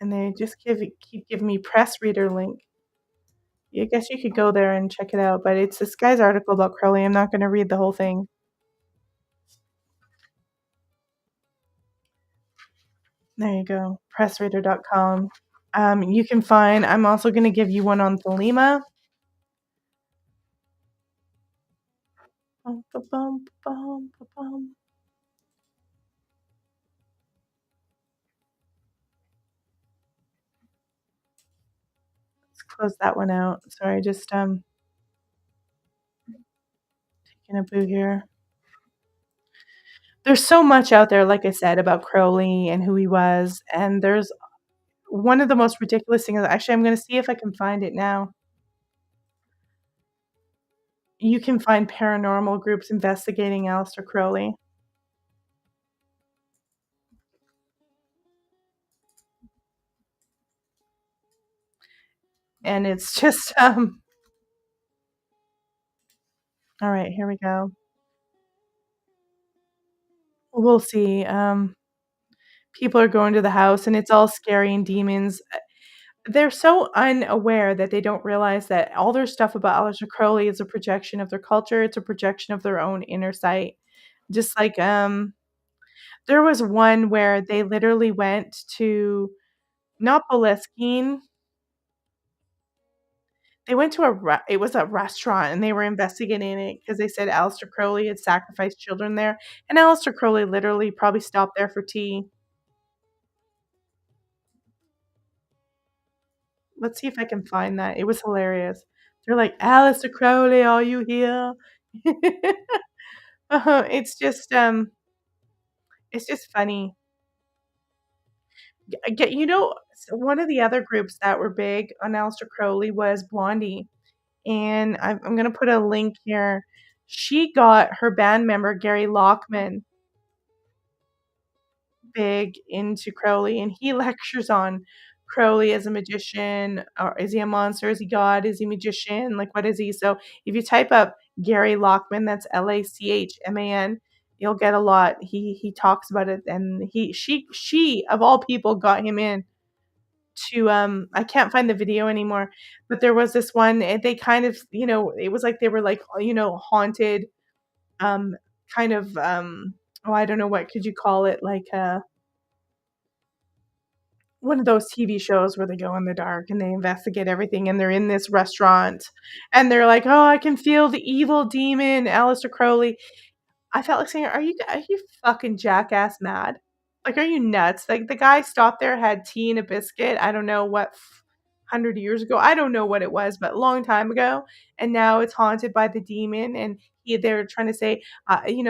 Speaker 1: And they just keep giving me press reader link. I guess you could go there and check it out, but it's this guy's article about Crowley. I'm not going to read the whole thing. There you go, pressreader.com. You can find, I'm also going to give you one on Thelema. Let's close that one out. Sorry, just taking a boo here. There's so much out there, like I said, about Crowley and who he was, and there's one of the most ridiculous things. Actually, I'm going to see if I can find it now. You can find paranormal groups investigating Aleister Crowley. And it's just all right, here we go. We'll see. People are going to the house and it's all scary and demons. They're so unaware that they don't realize that all their stuff about Aleister Crowley is a projection of their culture. It's a projection of their own inner sight. Just like there was one where they literally went to not Boleskine. They went to it was a restaurant, and they were investigating it because they said Aleister Crowley had sacrificed children there, and Aleister Crowley literally probably stopped there for tea. Let's see if I can find that. It was hilarious. They're like, "Aleister Crowley, are you here?" It's just funny. One of the other groups that were big on Aleister Crowley was Blondie. And I'm going to put a link here. She got her band member, Gary Lockman, big into Crowley, and he lectures on Crowley as a magician. Or is he a monster? Is he God? Is he a magician? Like, what is he? So if you type up Gary Lockman, that's Lachman, you'll get a lot. He talks about it, and she of all people got him in. to I can't find the video anymore, but there was this one, they kind of, it was like they were like, haunted, um kind of, oh, I don't know, what could you call it, like one of those TV shows where they go in the dark and they investigate everything, and they're in this restaurant and they're like, "Oh, I can feel the evil demon, Aleister Crowley." I felt like saying, "Are you fucking jackass mad? Like, are you nuts?" Like, the guy stopped there, had tea and a biscuit. I don't know what, 100 years ago. I don't know what it was, but a long time ago. And now it's haunted by the demon. And they're trying to say,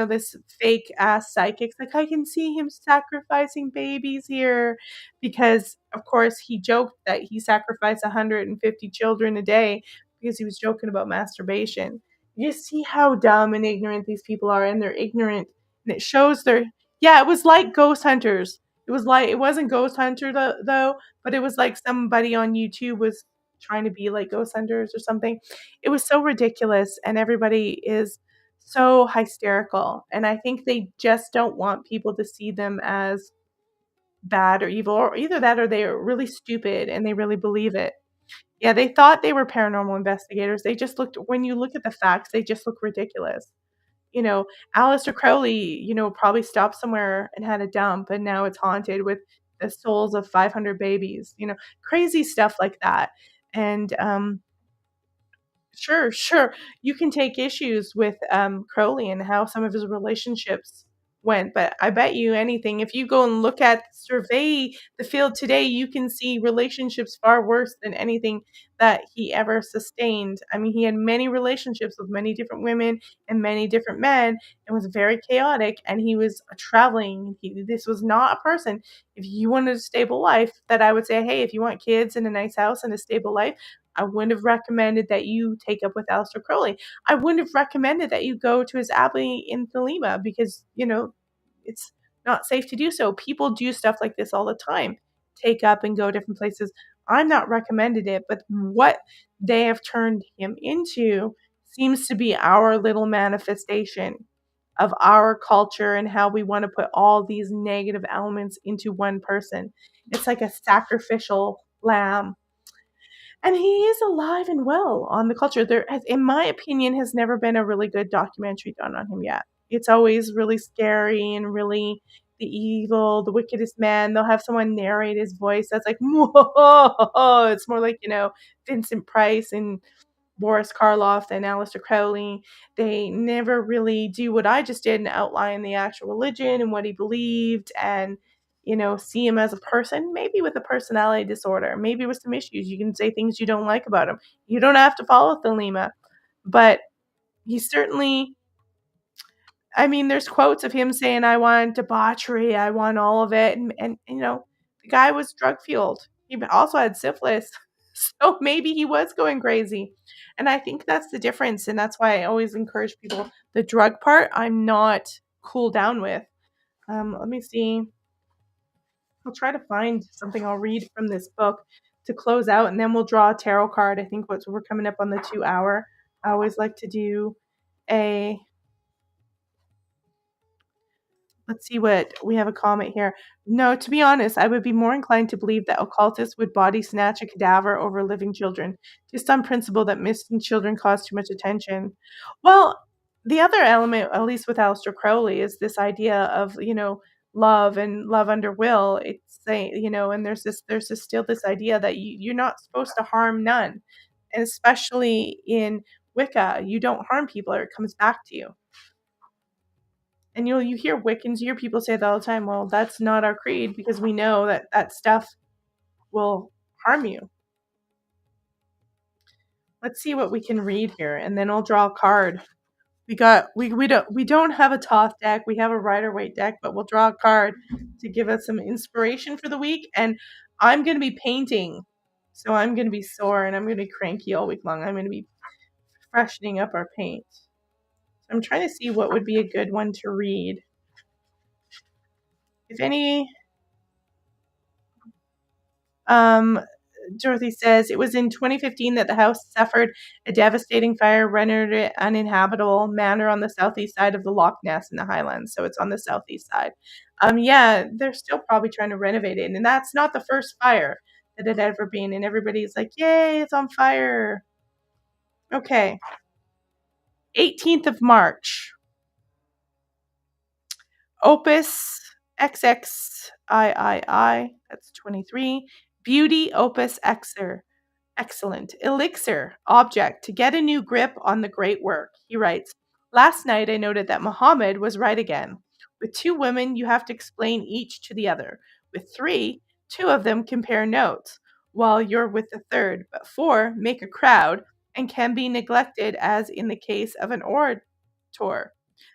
Speaker 1: this fake ass psychic's like, I can see him sacrificing babies here, because of course he joked that he sacrificed 150 children a day because he was joking about masturbation. You see how dumb and ignorant these people are, and they're ignorant, and it shows their. Yeah, it was like Ghost Hunters. It wasn't Ghost Hunter though, but it was like somebody on YouTube was trying to be like Ghost Hunters or something. It was so ridiculous, and everybody is so hysterical, and I think they just don't want people to see them as bad or evil, or either that or they're really stupid and they really believe it. Yeah, they thought they were paranormal investigators. They just looked, when you look at the facts, they just look ridiculous. You know, Aleister Crowley, probably stopped somewhere and had a dump, and now it's haunted with the souls of 500 babies, crazy stuff like that. And sure. You can take issues with Crowley and how some of his relationships went, but I bet you anything, if you go and survey the field today, you can see relationships far worse than anything that he ever sustained. I mean, he had many relationships with many different women and many different men, and was very chaotic, and he was traveling. This was not a person, if you wanted a stable life, that I would say, hey, if you want kids and a nice house and a stable life, I wouldn't have recommended that you take up with Aleister Crowley. I wouldn't have recommended that you go to his abbey in Thelema, because, it's not safe to do so. People do stuff like this all the time, take up and go different places. I'm not recommended it, but what they have turned him into seems to be our little manifestation of our culture, and how we want to put all these negative elements into one person. It's like a sacrificial lamb, and he is alive and well on the culture. There has, in my opinion, has never been a really good documentary done on him yet. It's always really scary and really the wickedest man. They'll have someone narrate his voice that's like, whoa. It's more like, Vincent Price and Boris Karloff than Aleister Crowley. They never really do what I just did and outline the actual religion and what he believed, and see him as a person, maybe with a personality disorder, maybe with some issues. You can say things you don't like about him. You don't have to follow Thelema, but he certainly, I mean, there's quotes of him saying, I want debauchery, I want all of it. And the guy was drug fueled. He also had syphilis. So maybe he was going crazy. And I think that's the difference. And that's why I always encourage people. The drug part, I'm not cool down with. Let me see. I'll try to find something I'll read from this book to close out, and then we'll draw a tarot card. I think we're coming up on the 2 hour. I always like to do a. Let's see what we have a comment here. No, to be honest, I would be more inclined to believe that occultists would body snatch a cadaver over living children, just on principle that missing children cause too much attention. Well, the other element, at least with Aleister Crowley, is this idea of love and love under will. It's saying and there's still this idea that you're not supposed to harm none, and especially in Wicca, you don't harm people, or it comes back to you. And you hear Wiccans, you hear people say that all the time. Well, that's not our creed, because we know that that stuff will harm you. Let's see what we can read here, and then I'll draw a card. We don't have a Thoth deck. We have a Rider-Waite deck, but we'll draw a card to give us some inspiration for the week. And I'm going to be painting, so I'm going to be sore and I'm going to be cranky all week long. I'm going to be freshening up our paint. So I'm trying to see what would be a good one to read. If any, Dorothy says, it was in 2015 that the house suffered a devastating fire, rendered it uninhabitable. Manor on the southeast side of the Loch Ness in the Highlands, so it's on the southeast side. Yeah, they're still probably trying to renovate it, and that's not the first fire. that had ever been. And everybody's like, yay, it's on fire. Okay. 18th of March. Opus XXIII, that's 23. Beauty Opus Xer. Excellent. Elixir, object, to get a new grip on the great work. He writes, last night I noted that Muhammad was right again. With 2 women, you have to explain each to the other. With 3, 2 of them compare notes, while you're with the third. But 4 make a crowd and can be neglected, as in the case of an orator.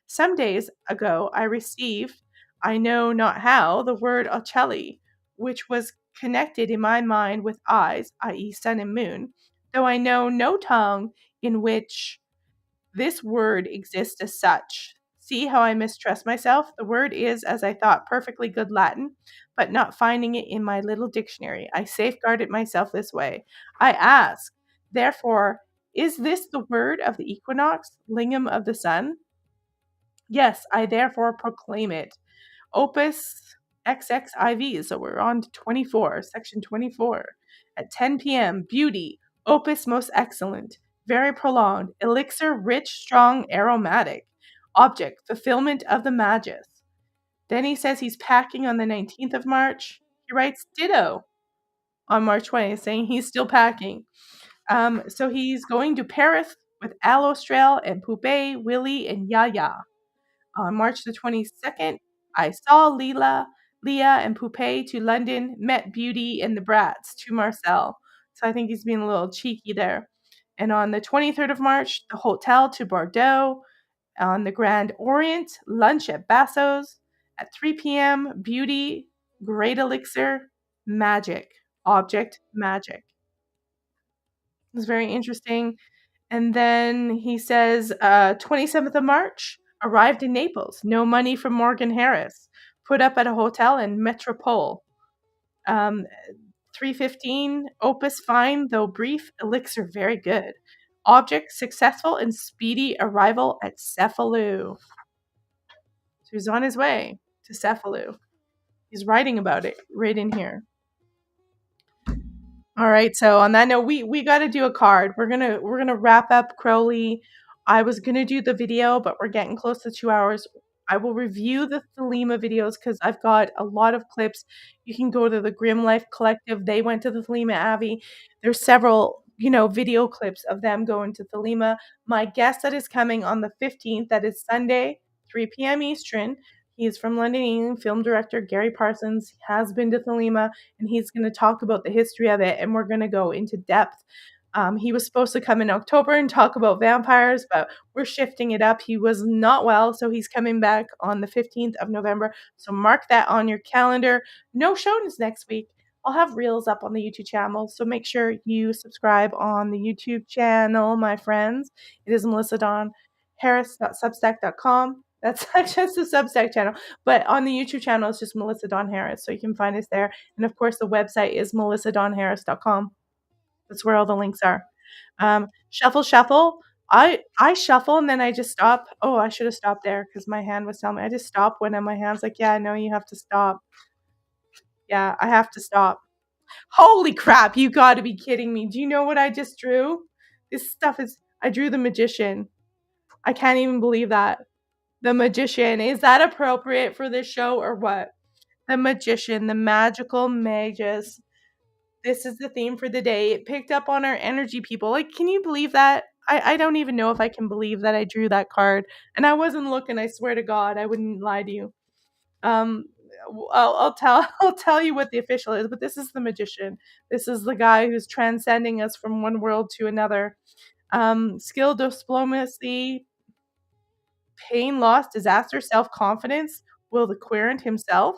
Speaker 1: Some days ago, I received, I know not how, the word ocelli, which was connected in my mind with eyes, i.e., sun and moon, though I know no tongue in which this word exists as such. See how I mistrust myself? The word is, as I thought, perfectly good Latin, but not finding it in my little dictionary, I safeguarded myself this way. I ask, therefore, is this the word of the equinox, lingam of the sun? Yes, I therefore proclaim it. Opus XXIV, so we're on to 24, section 24. At 10 p.m., beauty, opus most excellent, very prolonged, elixir rich, strong, aromatic, object, fulfillment of the magus. Then he says he's packing on the 19th of March. He writes ditto on March 20th, saying he's still packing. So he's going to Paris with Aleister and Poupée, Willie, and Yaya. On March the 22nd, I saw Leah and Poupée to London, met Beauty and the Brats to Marseille. So I think he's being a little cheeky there. And on the 23rd of March, the hotel to Bordeaux. On the Grand Orient, lunch at Basso's. At 3 p.m., Beauty, Great Elixir, Magic. Object, Magic. It's very interesting. And then he says, 27th of March, arrived in Naples. No money from Morgan Harris. Put up at a hotel in Metropole. 3:15, opus fine, though brief, elixir very good. Object, successful and speedy arrival at Cefalù. So he's on his way to Cefalù. He's writing about it right in here. All right, so on that note, we got to do a card. We're gonna wrap up Crowley. I was gonna do the video, but we're getting close to 2 hours. I will review the Thelema videos because I've got a lot of clips. You can go to the Grim Life Collective. They went to the Thelema Abbey. There's several, video clips of them going to Thelema. My guest that is coming on the 15th, that is Sunday, 3 p.m. Eastern. He is from London, England, film director Gary Parsons. He has been to Thelema, and he's going to talk about the history of it, and we're going to go into depth. He was supposed to come in October and talk about vampires, but we're shifting it up. He was not well, so he's coming back on the 15th of November. So mark that on your calendar. No shows next week. I'll have reels up on the YouTube channel, so make sure you subscribe on the YouTube channel, my friends. It is melissa.harris.substack.com. That's just the Substack channel. But on the YouTube channel, it's just Melissa Dawn Harris. So you can find us there. And of course, the website is melissadonharris.com. That's where all the links are. Shuffle. I shuffle and then I just stop. Oh, I should have stopped there because my hand was telling me. I just stop when my hand's like, yeah, no, you have to stop. Yeah, I have to stop. Holy crap, you got to be kidding me. Do you know what I just drew? This stuff I drew the magician. I can't even believe that. The magician. Is that appropriate for this show or what? The magician, the magical magus. This is the theme for the day. It picked up on our energy, people. Like, can you believe that? I don't even know if I can believe that I drew that card. And I wasn't looking, I swear to God. I wouldn't lie to you. I'll tell you what the official is, but this is the magician. This is the guy who's transcending us from one world to another. Skill, diplomacy, pain, loss, disaster, self-confidence, will the querent himself.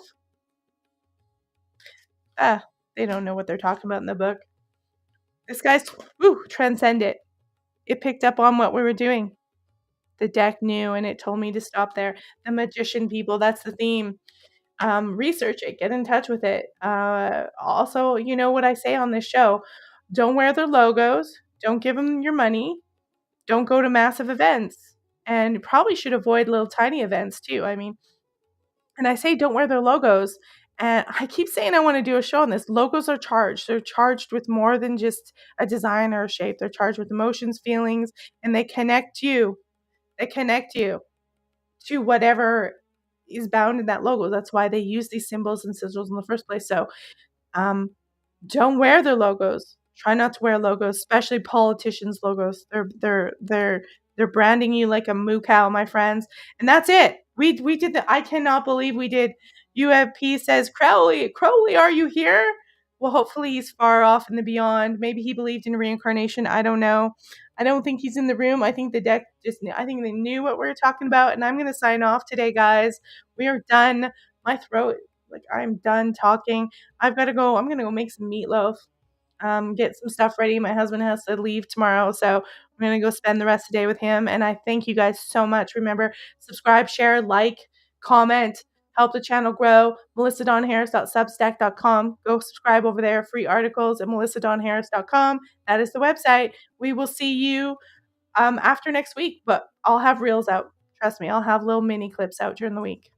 Speaker 1: They don't know what they're talking about in the book. This guy's transcendent. It picked up on what we were doing. The deck knew, and it told me to stop there. The magician, people, that's the theme. Research it. Get in touch with it. Also, you know what I say on this show. Don't wear their logos. Don't give them your money. Don't go to massive events. And probably should avoid little tiny events, too. I mean, and I say don't wear their logos. And I keep saying I want to do a show on this. Logos are charged. They're charged with more than just a design or a shape. They're charged with emotions, feelings, and they connect you. They connect you to whatever is bound in that logo. That's why they use these symbols and sigils in the first place. So don't wear their logos. Try not to wear logos, especially politicians' logos. They're branding you like a moo cow, my friends. And that's it. We did I cannot believe we did. UFP says, Crowley, are you here? Well, hopefully he's far off in the beyond. Maybe he believed in reincarnation. I don't know. I don't think he's in the room. I think the deck I think they knew what we were talking about. And I'm going to sign off today, guys. We are done. My throat, I'm done talking. I'm going to go make some meatloaf, get some stuff ready. My husband has to leave tomorrow, so I'm going to go spend the rest of the day with him. And I thank you guys so much. Remember, subscribe, share, like, comment, help the channel grow. melissadonharris.substack.com. Go subscribe over there. Free articles at melissadonharris.com. That is the website. We will see you after next week, but I'll have reels out. Trust me, I'll have little mini clips out during the week.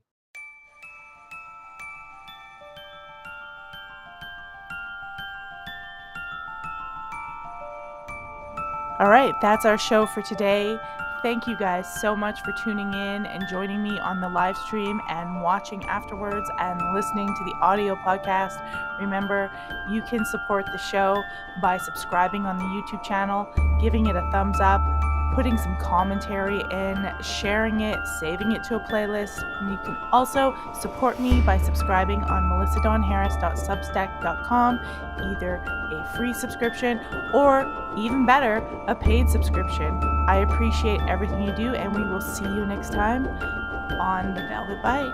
Speaker 1: All right, that's our show for today. Thank you guys so much for tuning in and joining me on the live stream and watching afterwards and listening to the audio podcast. Remember, you can support the show by subscribing on the YouTube channel, giving it a thumbs up, putting some commentary in, sharing it, saving it to a playlist. And you can also support me by subscribing on melissadonharris.substack.com, either a free subscription or, even better, a paid subscription. I appreciate everything you do, and we will see you next time on The Velvet Bite.